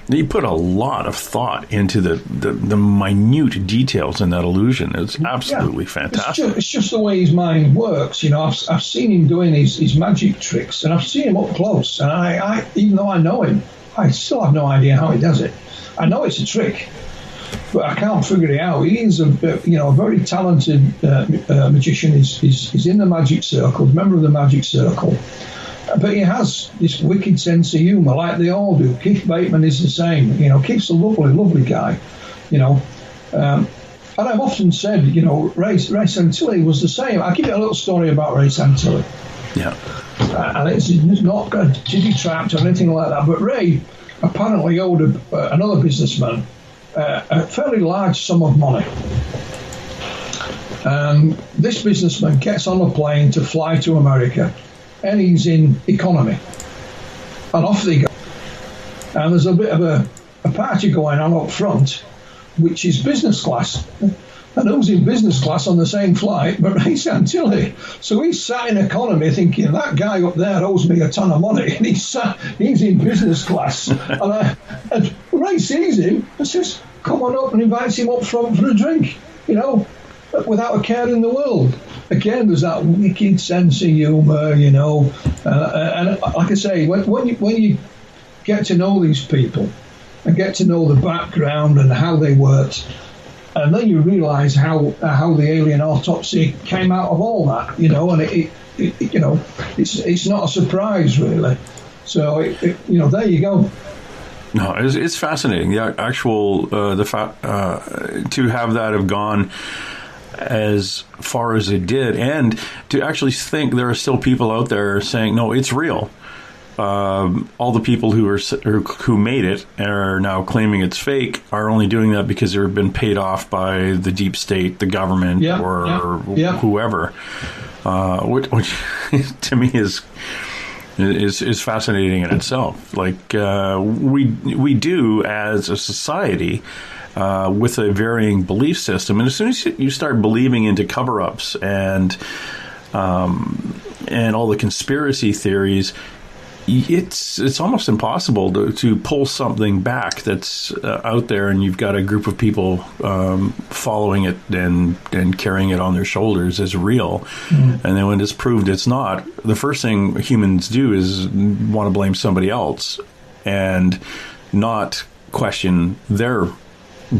they put a lot of thought into the minute details in that illusion. It's absolutely fantastic. It's just the way his mind works. I've seen him doing his magic tricks, and I've seen him up close. And I even though I know him, I still have no idea how he does it. I know it's a trick, but I can't figure it out. He is a very talented magician. He's in the magic circle, member of the magic circle. But he has this wicked sense of humour, like they all do. Keith Bateman is the same. Keith's a lovely, lovely guy. And I've often said, Ray Santilli was the same. I'll give you a little story about Ray Santilli. Yeah. And it's not to detract or anything like that. But Ray apparently owed another businessman a fairly large sum of money. And this businessman gets on a plane to fly to America, and he's in economy. And off they go. And there's a bit of a party going on up front, which is business class. And who's in business class on the same flight but Ray Santilli? So he's sat in economy thinking, that guy up there owes me a ton of money, and he's in business class. And Ray sees him and says, come on up, and invites him up front for a drink, without a care in the world. Again, there's that wicked sense of humour, and like I say, when you get to know these people and get to know the background and how they worked, and then you realise how the alien autopsy came out of all that, and it's not a surprise really. So there you go. No, it's fascinating. The actual to have that have gone as far as it did, and to actually think there are still people out there saying, no, it's real. All the people who made it and are now claiming it's fake are only doing that because they've been paid off by the deep state, the government, or whoever, which to me is fascinating in itself. Like we do as a society. With a varying belief system, and as soon as you start believing into cover-ups and all the conspiracy theories, it's almost impossible to pull something back that's out there, and you've got a group of people following it and carrying it on their shoulders as real. Mm. And then when it's proved it's not, the first thing humans do is want to blame somebody else and not question their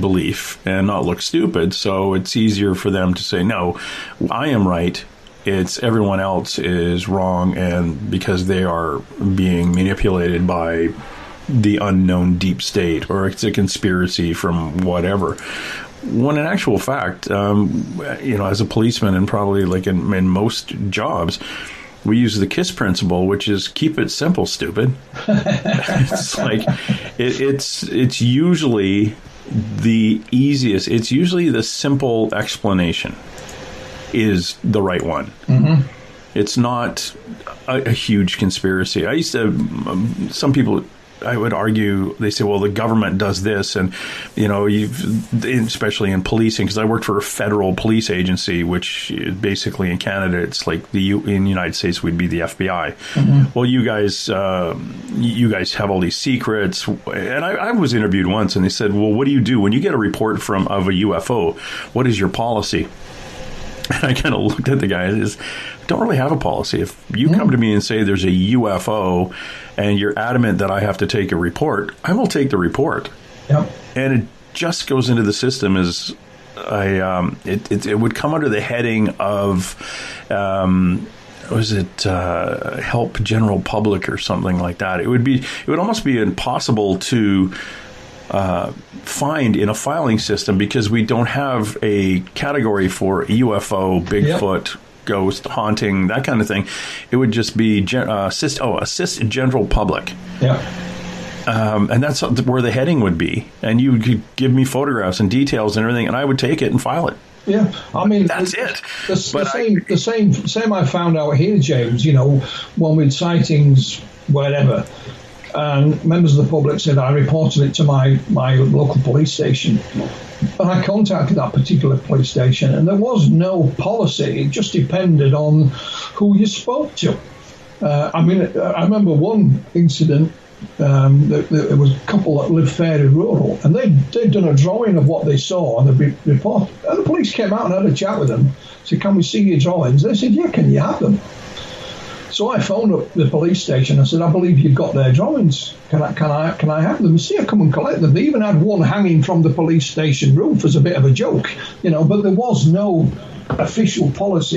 belief and not look stupid. So it's easier for them to say, no, I am right, it's everyone else is wrong, and because they are being manipulated by the unknown deep state, or it's a conspiracy from whatever. When in actual fact, as a policeman, and probably like in most jobs, we use the KISS principle, which is keep it simple, stupid. It's like it's usually the easiest. It's usually the simple explanation is the right one. Mm-hmm. It's not a huge conspiracy. I used to, some people, I would argue, they say, well, the government does this, and, especially in policing, because I worked for a federal police agency, which basically in Canada, it's like in the United States would be the FBI. Mm-hmm. Well, you guys have all these secrets. And I was interviewed once, and they said, well, what do you do when you get a report of a UFO? What is your policy? And I kind of looked at the guy and says, don't really have a policy. If you come to me and say there's a UFO and you're adamant that I have to take a report, I will take the report. Yep. And it just goes into the system as it would come under the heading of, help general public or something like that. It would almost be impossible to find in a filing system, because we don't have a category for UFO, Bigfoot, ghost, haunting, that kind of thing. It would just be assist general public. Yeah. And that's where the heading would be. And you could give me photographs and details and everything, and I would take it and file it. Yeah, I mean, that's it. The same I found out here, James, when with sightings, wherever. And members of the public said I reported it to my local police station. And I contacted that particular police station, and there was no policy. It just depended on who you spoke to. I remember one incident. There was a couple that lived fairly rural, and they'd done a drawing of what they saw on the report. And the police came out and had a chat with them. Said, "Can we see your drawings?" They said, "Yeah, can you have them?" So I phoned up the police station. I said, "I believe you've got their drawings. Can I have them?" See, I come and collect them. They even had one hanging from the police station roof as a bit of a joke, But there was no official policy.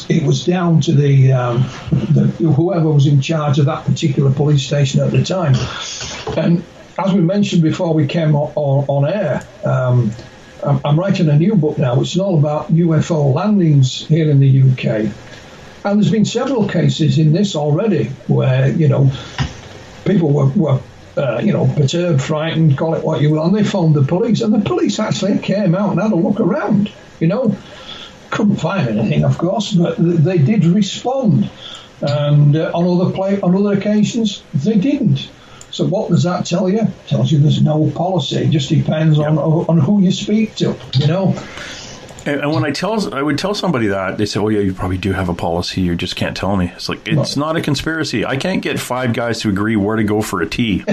It was down to the whoever was in charge of that particular police station at the time. And as we mentioned before we came on air, I'm writing a new book now. It's all about UFO landings here in the UK. And there's been several cases in this already where, people were perturbed, frightened, call it what you will, and they phoned the police. And the police actually came out and had a look around, Couldn't find anything, of course, but they did respond. And on other occasions, they didn't. So what does that tell you? It tells you there's no policy. It just depends on who you speak to, And when I would tell somebody that, they say, "Oh yeah, you probably do have a policy. You just can't tell me." It's like, it's not a conspiracy. I can't get 5 guys to agree where to go for a tea.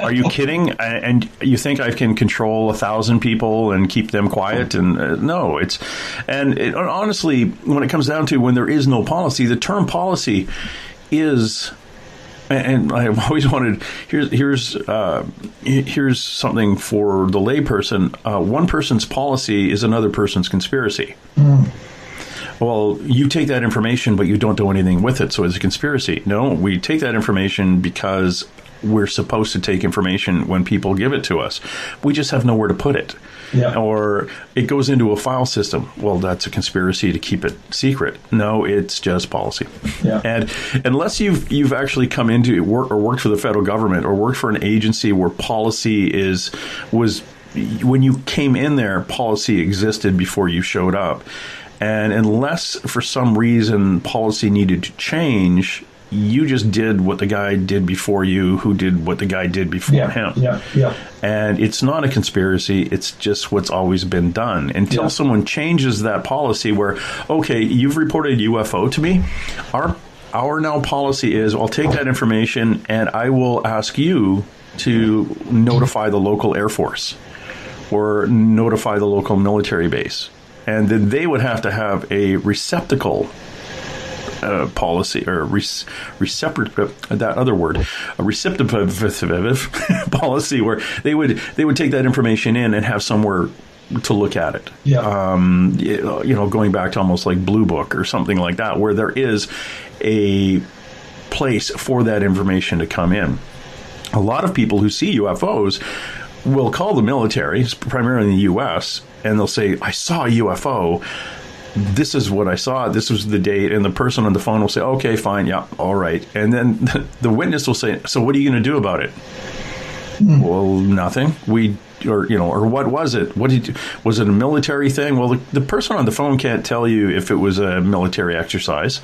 Are you kidding? And you think I can control 1,000 people and keep them quiet? And no, honestly, when it comes down to when there is no policy, the term policy is. And I've always wanted. Here's something for the layperson. One person's policy is another person's conspiracy. Well, you take that information, but you don't do anything with it, so it's a conspiracy. No, we take that information because we're supposed to take information when people give it to us. We just have nowhere to put it. Yeah. Or it goes into a file system. Well, that's a conspiracy to keep it secret. No, it's just policy. Yeah. And unless you've actually come into work or worked for the federal government or worked for an agency where policy was when you came in there, policy existed before you showed up. And unless for some reason policy needed to change, you just did what the guy did before you, who did what the guy did before him. Yeah. And it's not a conspiracy. It's just what's always been done until someone changes that policy where, okay, you've reported UFO to me. Our now policy is I'll take that information and I will ask you to notify the local Air Force or notify the local military base. And then they would have to have a receptacle policy or receptive policy where they would take that information in and have somewhere to look at it. Going back to almost like Blue Book or something like that, where there is a place for that information to come in. A lot of people who see UFOs will call the military, primarily in the U.S., and they'll say, "I saw a UFO. This is what I saw. This was the date." And the person on the phone will say, "Okay, fine. Yeah, all right." And then the witness will say, "So what are you going to do about it?" Well, nothing. Or what was it? Was it a military thing? Well, the person on the phone can't tell you if it was a military exercise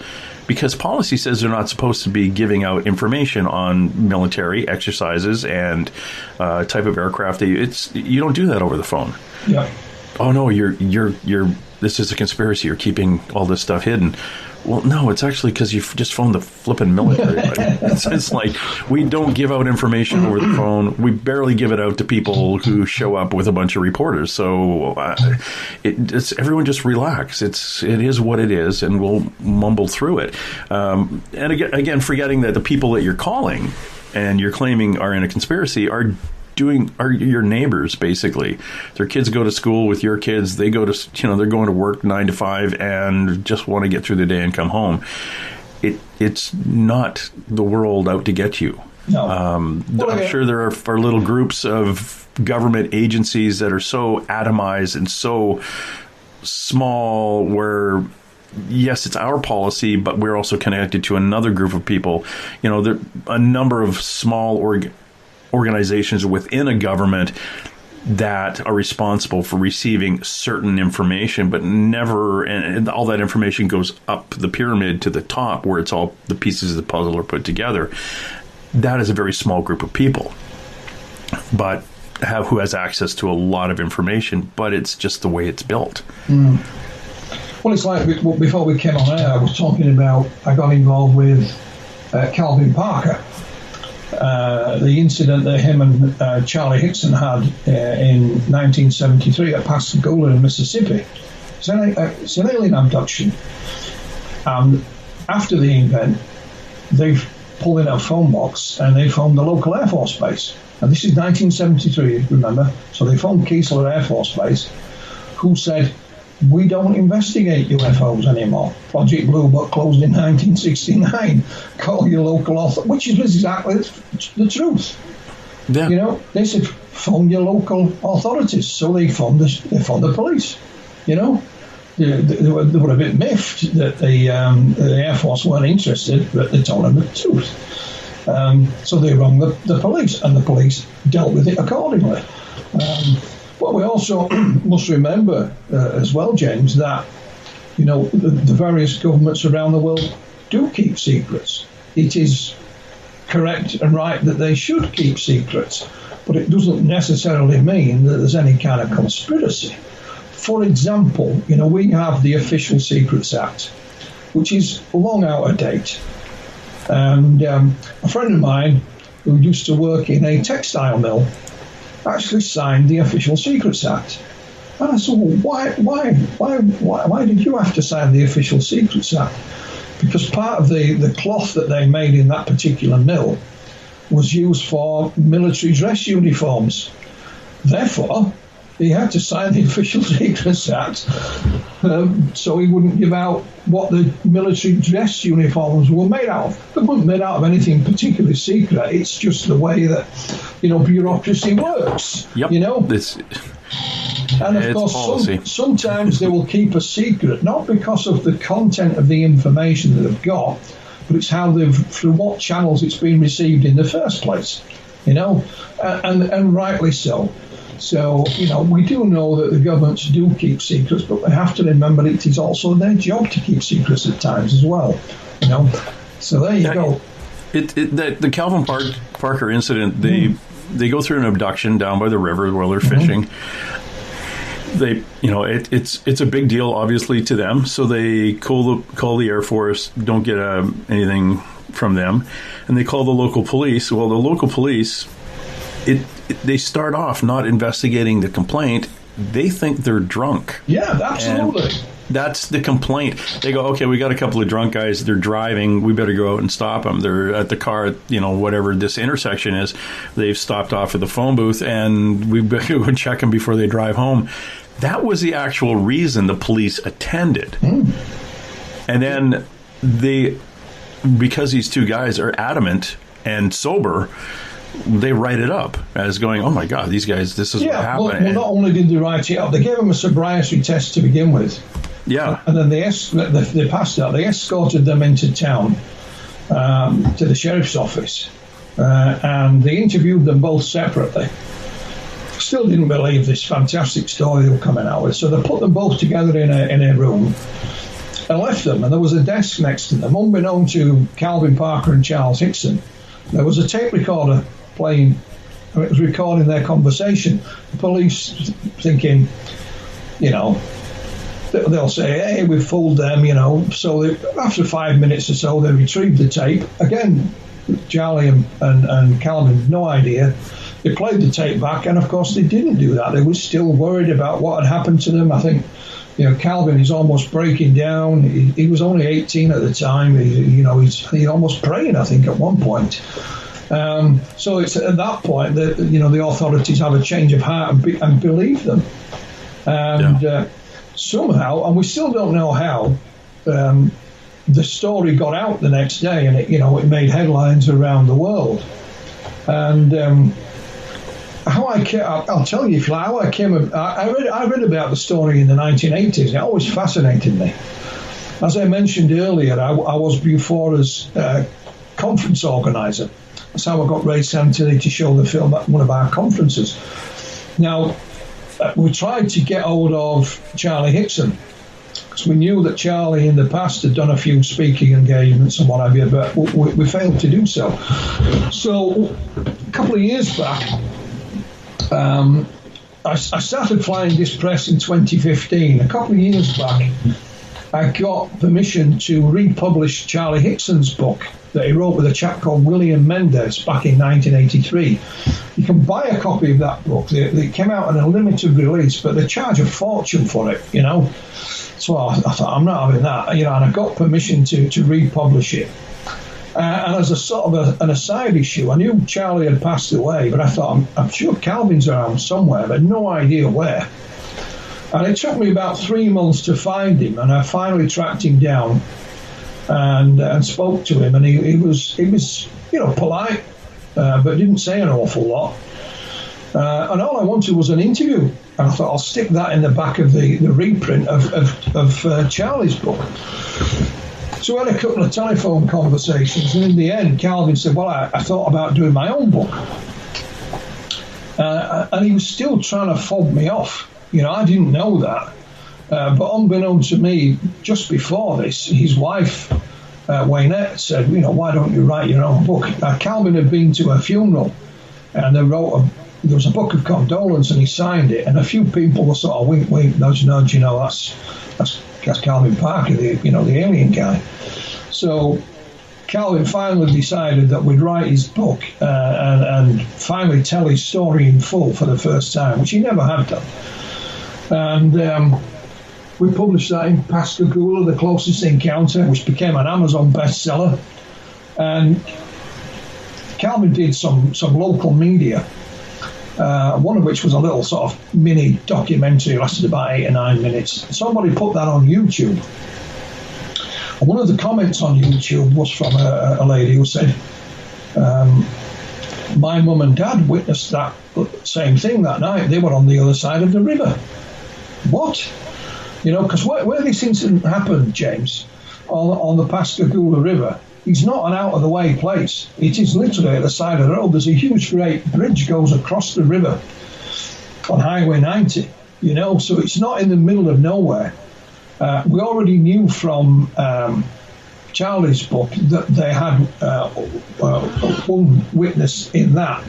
because policy says they're not supposed to be giving out information on military exercises and type of aircraft. You don't do that over the phone. Yeah. Oh no, you're this is a conspiracy. You're keeping all this stuff hidden. Well, no, it's actually because you've just phoned the flipping military. It's like we don't give out information over the phone. We barely give it out to people who show up with a bunch of reporters. So everyone just relax. It is what it is, and we'll mumble through it. And again, forgetting that the people that you're calling and you're claiming are in a conspiracy are your neighbors, basically. Their kids go to school with your kids. They go to, they're going to work 9 to 5 and just want to get through the day and come home. It's not the world out to get you. No. I'm sure there are little groups of government agencies that are so atomized and so small where, yes, it's our policy, but we're also connected to another group of people. There are a number of small organizations within a government that are responsible for receiving certain information, but never, and all that information goes up the pyramid to the top where it's all the pieces of the puzzle are put together. That is a very small group of people, but who has access to a lot of information, but it's just the way it's built. Well, it's like before we came on air, I got involved with Calvin Parker. The incident that him and Charlie Hickson had in 1973 at Pascagoula in Mississippi. It's an alien abduction. And after the event, they pulled in a phone box and they phoned the local Air Force Base. And this is 1973, remember? So they phoned Keesler Air Force Base, who said, "We don't investigate UFOs anymore. Project Blue Book closed in 1969. Call your local authority," which is exactly the truth. Yeah. They said, phone your local authorities. So they phoned the police. They were a bit miffed that the Air Force weren't interested, but they told them the truth. So they rang the police, and the police dealt with it accordingly. But we also must remember as well, James, that, the various governments around the world do keep secrets. It is correct and right that they should keep secrets, but it doesn't necessarily mean that there's any kind of conspiracy for example, we have the Official Secrets Act, which is long out of date. And a friend of mine who used to work in a textile mill actually signed the Official Secrets Act. And I said, well, why did you have to sign the Official Secrets Act? Because part of the cloth that they made in that particular mill was used for military dress uniforms. Therefore, he had to sign the Official Secrets Act so he wouldn't give out what the military dress uniforms were made out of. They weren't made out of anything particularly secret. It's just the way that, bureaucracy works. Yep. And of course, sometimes they will keep a secret, not because of the content of the information that they've got, but it's through what channels it's been received in the first place, and rightly so. So, we do know that the governments do keep secrets, but we have to remember it is also their job to keep secrets at times as well, So there you go. The Calvin Parker incident, they go through an abduction down by the river while they're fishing. They, it's a big deal, obviously, to them. So they call the Air Force, don't get anything from them, and they call the local police. Well, the local police, they start off not investigating the complaint. They think they're drunk. Yeah, absolutely. And that's the complaint. They go, okay, we got a couple of drunk guys. They're driving. We better go out and stop them. They're at the car, whatever this intersection is. They've stopped off at the phone booth, and we better go check them before they drive home. That was the actual reason the police attended. And then because these two guys are adamant and sober, they write it up as going, oh my God, these guys, this is what happened. Well, not only did they write it up, they gave them a sobriety test to begin with. Yeah. And then they passed that. They escorted them into town to the sheriff's office, and they interviewed them both separately. Still didn't believe this fantastic story they were coming out with, so they put them both together in a room and left them. And there was a desk next to them, unbeknown to Calvin Parker and Charles Hickson. There was a tape recorder playing, and it was recording their conversation. The police thinking, they'll say, hey, we've fooled them, So after 5 minutes or so, they retrieved the tape. Again, Charlie and Calvin, no idea. They played the tape back, and of course they didn't do that. They were still worried about what had happened to them. I think, Calvin is almost breaking down. He was only 18 at the time. He's almost praying, I think, at one point. So it's at that point that the authorities have a change of heart and believe them. And somehow, and we still don't know how, the story got out the next day, and it made headlines around the world. And I'll tell you, how I came. I read about the story in the 1980s. It always fascinated me. As I mentioned earlier, I was Bufora's conference organizer. That's how I got Ray Santini to show the film at one of our conferences. Now, we tried to get hold of Charlie Hickson, because we knew that Charlie in the past had done a few speaking engagements and what have you, but we failed to do so. So a couple of years back, I started flying this press in 2015. A couple of years back, I got permission to republish Charlie Hickson's book that he wrote with a chap called William Mendes back in 1983. You can buy a copy of that book. They came out in a limited release, but they charge a fortune for it, So I thought, I'm not having that, and I got permission to republish it. And as a sort of an aside issue, I knew Charlie had passed away, but I thought, I'm sure Calvin's around somewhere, but no idea where. And it took me about 3 months to find him, and I finally tracked him down and spoke to him, and he was polite, but didn't say an awful lot. And all I wanted was an interview, and I thought I'll stick that in the back of the reprint of Charlie's book. So we had a couple of telephone conversations, and in the end, Calvin said, well, I thought about doing my own book. And he was still trying to fob me off. I didn't know that. But unbeknown to me, just before this, his wife, Waynette, said, why don't you write your own book? Calvin had been to a funeral, and they wrote there was a book of condolence, and he signed it, and a few people were sort of wink, wink, nudge, nudge. That's Calvin Parker, the alien guy. So Calvin finally decided that we'd write his book and finally tell his story in full for the first time, which he never had done. And we published that in Pascagoula, The Closest Encounter, which became an Amazon bestseller. And Calvin did some local media, one of which was a little sort of mini documentary, lasted about 8 or 9 minutes. Somebody put that on YouTube. And one of the comments on YouTube was from a lady who said, my mum and dad witnessed that same thing that night. They were on the other side of the river. What? Because where this incident happened, James, on the Pascagoula River, it's not an out-of-the-way place. It is literally at the side of the road. There's a huge, great bridge goes across the river on Highway 90, so it's not in the middle of nowhere. We already knew from Charlie's book that they had one witness in that.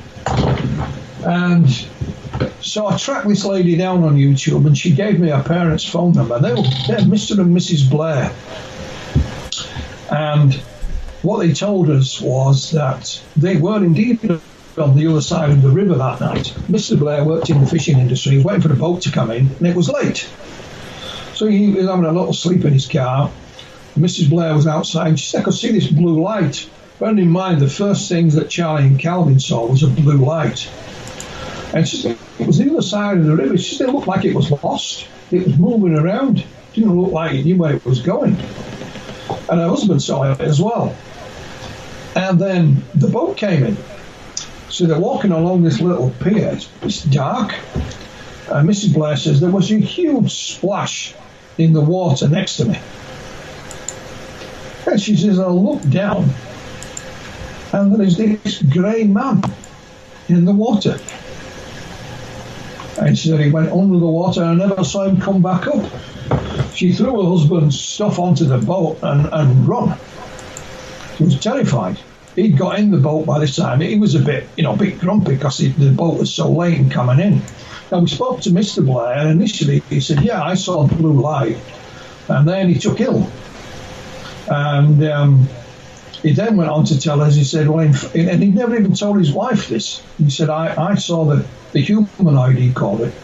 And so I tracked this lady down on YouTube, and she gave me her parents' phone number. They're Mr. and Mrs. Blair. And what they told us was that they were indeed on the other side of the river that night. Mr. Blair worked in the fishing industry. He was waiting for the boat to come in, and it was late. So he was having a little sleep in his car. Mrs. Blair was outside, and she said, I could see this blue light. Bearing in mind, the first things that Charlie and Calvin saw was a blue light. And she said, it was the other side of the river. She said, it looked like it was lost. It was moving around. It didn't look like it knew where it was going. And her husband saw it as well. And then the boat came in. So they're walking along this little pier. It's dark. And Mrs. Blair says, there was a huge splash in the water next to me. And she says, I looked down, and there is this grey man in the water. And she said he went under the water, and I never saw him come back up. She threw her husband's stuff onto the boat and run. She was terrified. He'd got in the boat by this time. He was a bit grumpy because the boat was so late in coming in. Now, we spoke to Mr. Blair, and initially he said, yeah, I saw the blue light. And then he took ill. And he then went on to tell us, he said, and he'd never even told his wife this. He said, I saw the humanoid, he called it.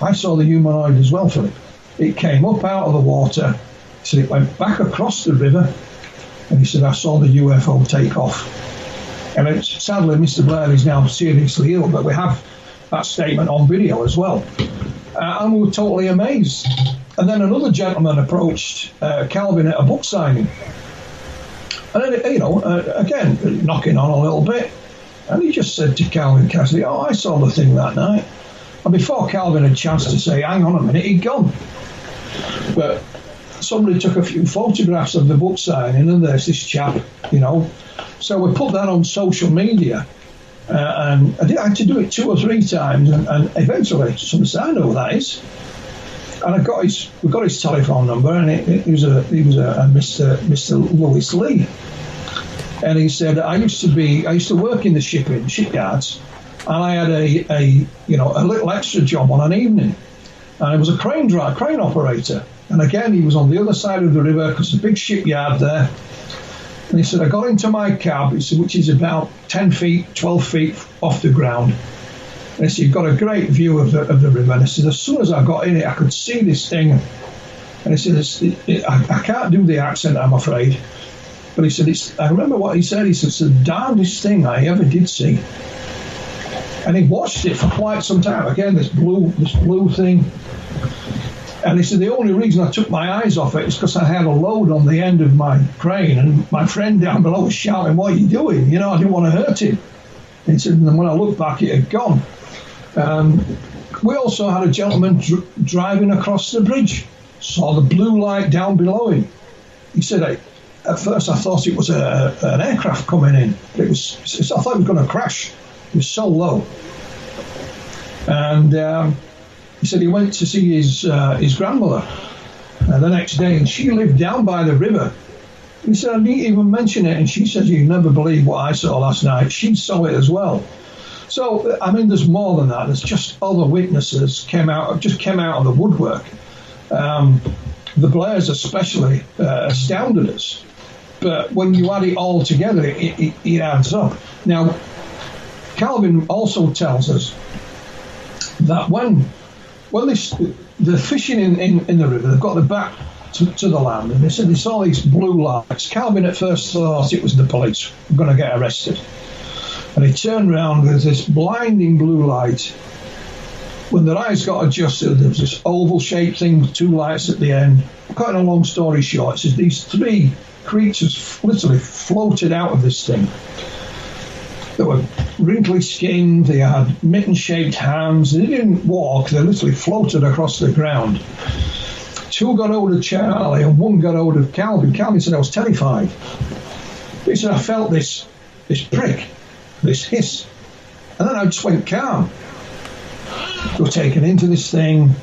I saw the humanoid as well, Philip. It came up out of the water. He said it went back across the river. And he said, I saw the UFO take off. And sadly, Mr. Blair is now seriously ill, but we have that statement on video as well. And we were totally amazed. And then another gentleman approached Calvin at a book signing. And then, again, knocking on a little bit. And he just said to Calvin Cassidy, I saw the thing that night. And before Calvin had a chance to say, hang on a minute, he'd gone. But somebody took a few photographs of the book signing, and there's this chap, So we put that on social media. And I had to do it 2 or 3 times. And eventually, somebody said, I know who that is. And we got his telephone number, and he was a Mr. Lewis Lee. And he said, I used to work in the shipyards, and I had a little extra job on an evening, and I was a crane operator. And again, he was on the other side of the river because there's a big shipyard there. And he said, I got into my cab, which is about 10 feet, 12 feet off the ground. And he said, you've got a great view of the river. And he said, as soon as I got in it, I could see this thing. And he said, I can't do the accent, I'm afraid. But he said, I remember what he said. He said, it's the darndest thing I ever did see. And he watched it for quite some time. Again, this blue thing. And he said, the only reason I took my eyes off it is because I had a load on the end of my crane, and my friend down below was shouting, what are you doing? I didn't want to hurt him. And he said, and when I looked back, it had gone. We also had a gentleman driving across the bridge, saw the blue light down below him. He said, at first I thought it was an aircraft coming in. I thought it was going to crash. It was so low. And he said he went to see his grandmother the next day, and she lived down by the river. He said, I didn't even mention it, and she said, you never believe what I saw last night. She saw it as well. So, I mean, there's more than that. There's just other witnesses came out of the woodwork. The Blairs especially astounded us. But when you add it all together, it adds up. Now, Calvin also tells us that when they're fishing in the river, they've got their back to the land, and they said they saw these blue lights. Calvin at first thought it was the police were going to get arrested. And he turned around with this blinding blue light. When their eyes got adjusted, there was this oval-shaped thing with two lights at the end. Cutting a long story short, it says these three creatures literally floated out of this thing. They were wrinkly skinned, they had mitten-shaped hands, they didn't walk, they literally floated across the ground. Two got hold of Charlie and one got hold of Calvin. Calvin said, I was terrified. He said, I felt this prick, this hiss, and then I just went calm. They were taken into this thing,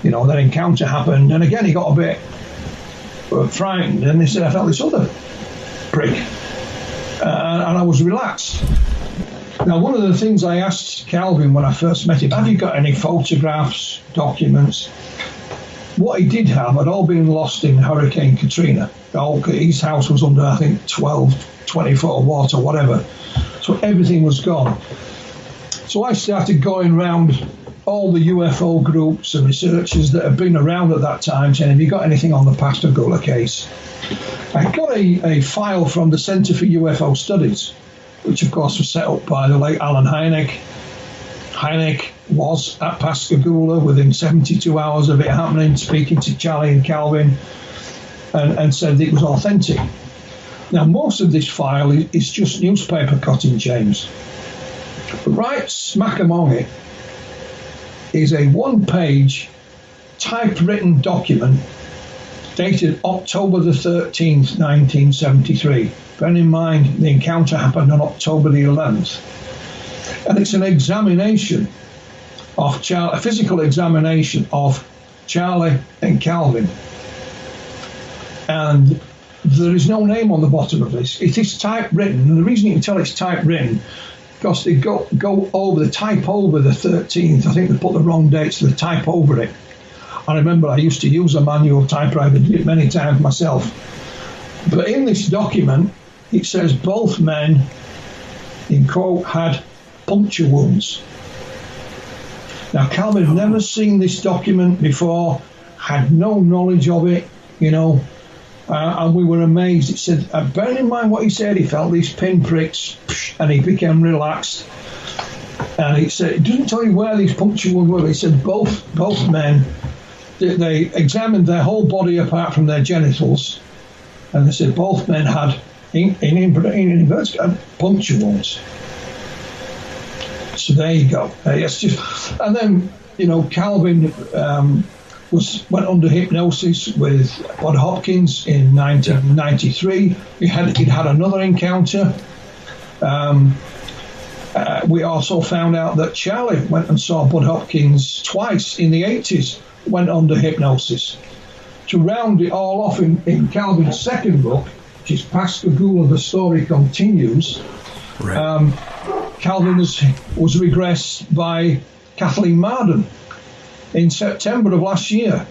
that encounter happened, and again he got a bit frightened, and he said, I felt this other prick, and I was relaxed. Now, one of the things I asked Calvin when I first met him, have you got any photographs, documents? What he did have had all been lost in Hurricane Katrina. His house was under, I think, 20 foot of water, whatever. So everything was gone. So I started going around all the UFO groups and researchers that had been around at that time, saying, have you got anything on the Pascagoula case? I got a file from the Center for UFO Studies, which of course was set up by the late Alan Hynek. Hynek was at Pascagoula within 72 hours of it happening, speaking to Charlie and Calvin, and said it was authentic. Now, most of this file is just newspaper cutting, James. But right smack among it is a one-page typewritten document dated October the 13th, 1973. Bearing in mind the encounter happened on October the 11th. And it's an examination of a physical examination of Charlie and Calvin. And there is no name on the bottom of this. It is typewritten, and the reason you can tell it's typewritten, because they go over the type over the 13th. I think they put the wrong date, so they type over it. I remember I used to use a manual typewriter, did it many times myself. But in this document, it says both men, in quote, had puncture wounds. Now, Calvin had never seen this document before, had no knowledge of it, and we were amazed. It said, bearing in mind what he said, he felt these pinpricks, and he became relaxed. And he said, it doesn't tell you where these puncture wounds were. He said both men, they examined their whole body apart from their genitals, and they said both men had, in inverted, puncture wounds. So there you go. It's just, and then Calvin went under hypnosis with Bud Hopkins in 1993. He'd had another encounter. We also found out that Charlie went and saw Bud Hopkins twice in the 80s, went under hypnosis. To round it all off in Calvin's second book, which is Pascagoula, the Story Continues, right. Calvin was regressed by Kathleen Marden in September of last year.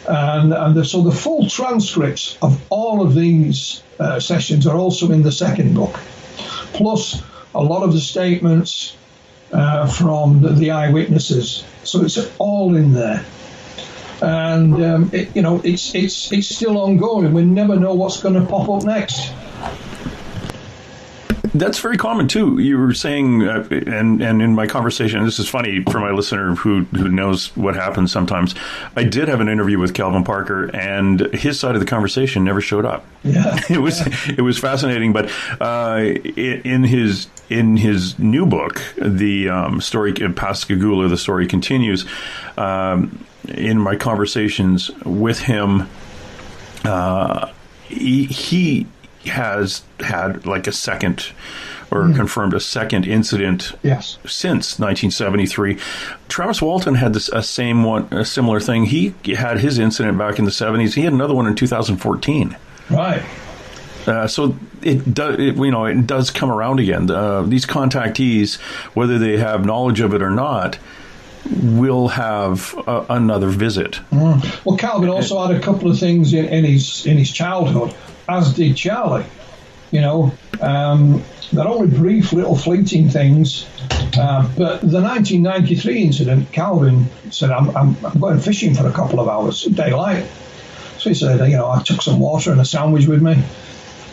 So the full transcripts of all of these sessions are also in the second book, plus a lot of the statements from the eyewitnesses. So it's all in there. And, it's still ongoing. We never know what's going to pop up next. That's very common, too. You were saying, and in my conversation, this is funny for my listener who knows what happens sometimes, I did have an interview with Calvin Parker, and his side of the conversation never showed up. Yeah. It was fascinating, but in his new book, the story Pascagoula, the Story Continues, in my conversations with him, he has had like a second or confirmed a second incident since 1973. Travis Walton had a similar thing. He had his incident back in the 70s. He had another one in 2014. Right. So it does come around again. These contactees, whether they have knowledge of it or not, will have another visit. Well, Calvin also had a couple of things in his childhood, as did Charlie. They're only brief, little fleeting things. But the 1993 incident, Calvin said, I'm going fishing for a couple of hours, daylight. So he said, I took some water and a sandwich with me.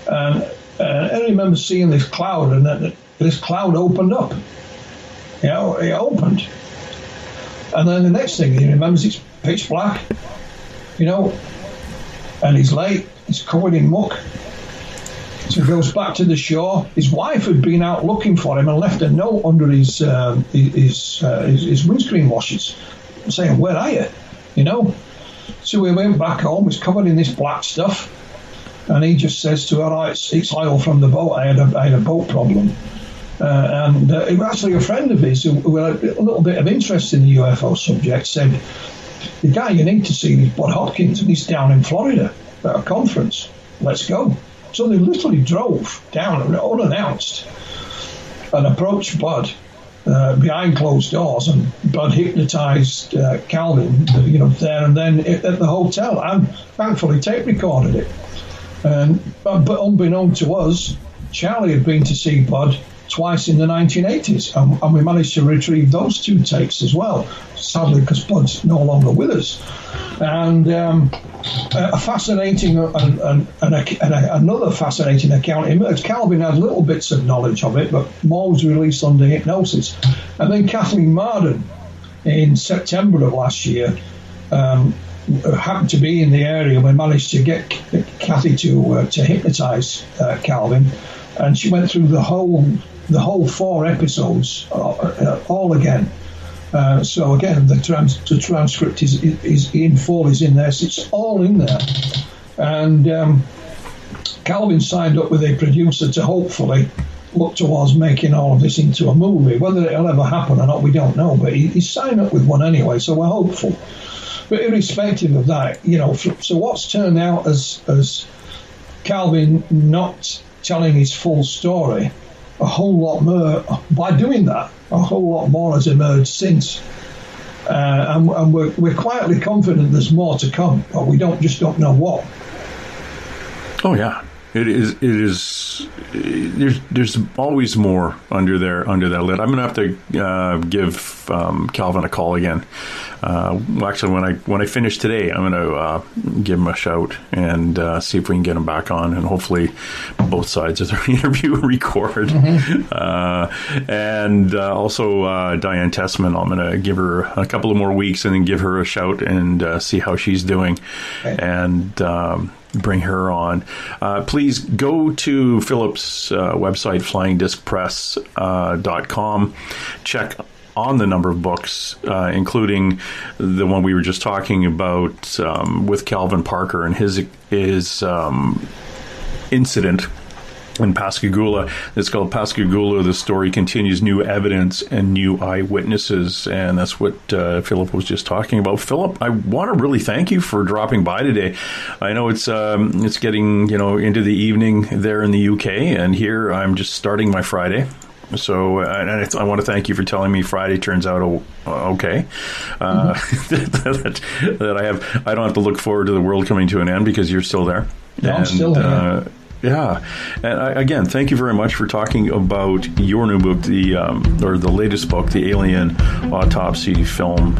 And I remember seeing this cloud, and this cloud opened up. It opened. And then the next thing he remembers, it's pitch black, and he's late, he's covered in muck. So he goes back to the shore. His wife had been out looking for him and left a note under his windscreen washers saying, "Where are you?" So we went back home. He's covered in this black stuff, and he just says to her, "Oh, it's oil from the boat. I had a boat problem." And it was actually a friend of his who had a little bit of interest in the UFO subject said, "The guy you need to see is Bud Hopkins, and he's down in Florida at a conference. Let's go." So they literally drove down unannounced and approached Bud behind closed doors, and Bud hypnotized Calvin, there and then at the hotel, and thankfully tape recorded it. But unbeknown to us, Charlie had been to see Bud twice in the 1980s, and we managed to retrieve those two tapes as well, sadly, because Bud's no longer with us. And a fascinating and another fascinating account emerged. Calvin had little bits of knowledge of it, but more was released under hypnosis. And then Kathleen Marden, in September of last year, happened to be in the area. We managed to get Kathy to hypnotize Calvin, and she went through the whole 4 episodes all again. So again, the transcript is in full, is in there. So it's all in there. And Calvin signed up with a producer to hopefully look towards making all of this into a movie. Whether it'll ever happen or not, we don't know. But he signed up with one anyway, so we're hopeful. But irrespective of that, so what's turned out as Calvin not telling his full story, a whole lot more, by doing that, a whole lot more has emerged since. And we're quietly confident there's more to come, but we don't know what. Oh, yeah. It is. There's always more under that lid. I'm going to have to give Calvin a call again. Actually, when I finish today, I'm going to give him a shout and see if we can get him back on, and hopefully both sides of the interview record. Mm-hmm. And also Diane Tessman, I'm going to give her a couple of more weeks and then give her a shout and see how she's doing. Okay. And bring her on. Please go to Philip's website, flyingdiscpress.com. Check on the number of books, including the one we were just talking about with Calvin Parker and his incident in Pascagoula. It's called Pascagoula, The Story Continues, New Evidence and New Eyewitnesses. And that's what Philip was just talking about. Philip, I want to really thank you for dropping by today. I know it's getting into the evening there in the UK, and here I'm just starting my Friday. So I want to thank you for telling me Friday turns out okay. That I don't have to look forward to the world coming to an end because you're still there. No, I'm still there. Yeah, and again, thank you very much for talking about your new book, the latest book, the Alien Autopsy film,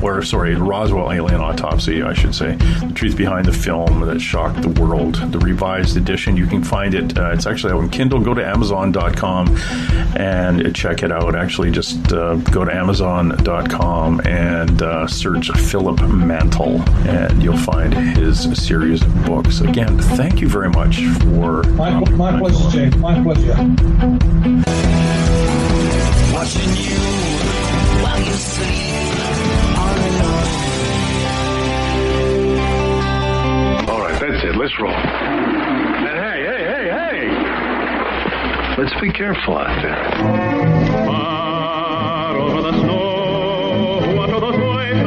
Roswell Alien Autopsy, I should say, the truth behind the film that shocked the world, the revised edition. You can find it. It's actually out on Kindle. Go to Amazon.com and check it out. Actually, just go to Amazon.com and search Philip Mantel, and you'll find his series of books. Again, thank you very much for... My pleasure, Jake. My pleasure. Watching you while you sleep on and on. All right, that's it. Let's roll. And hey. Let's be careful out there. Far over the snow, under the voices,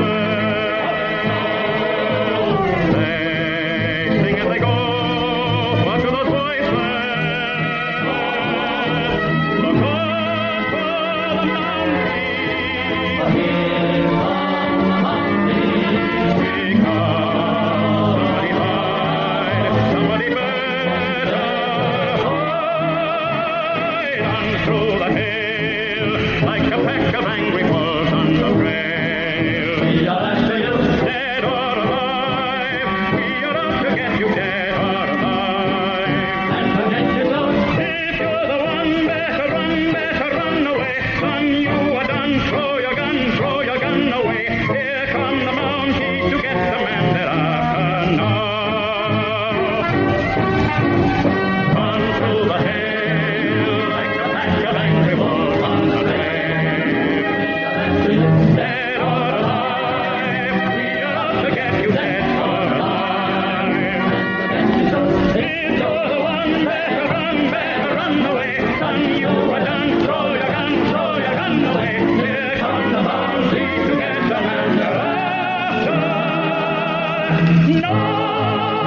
they sing and they go No!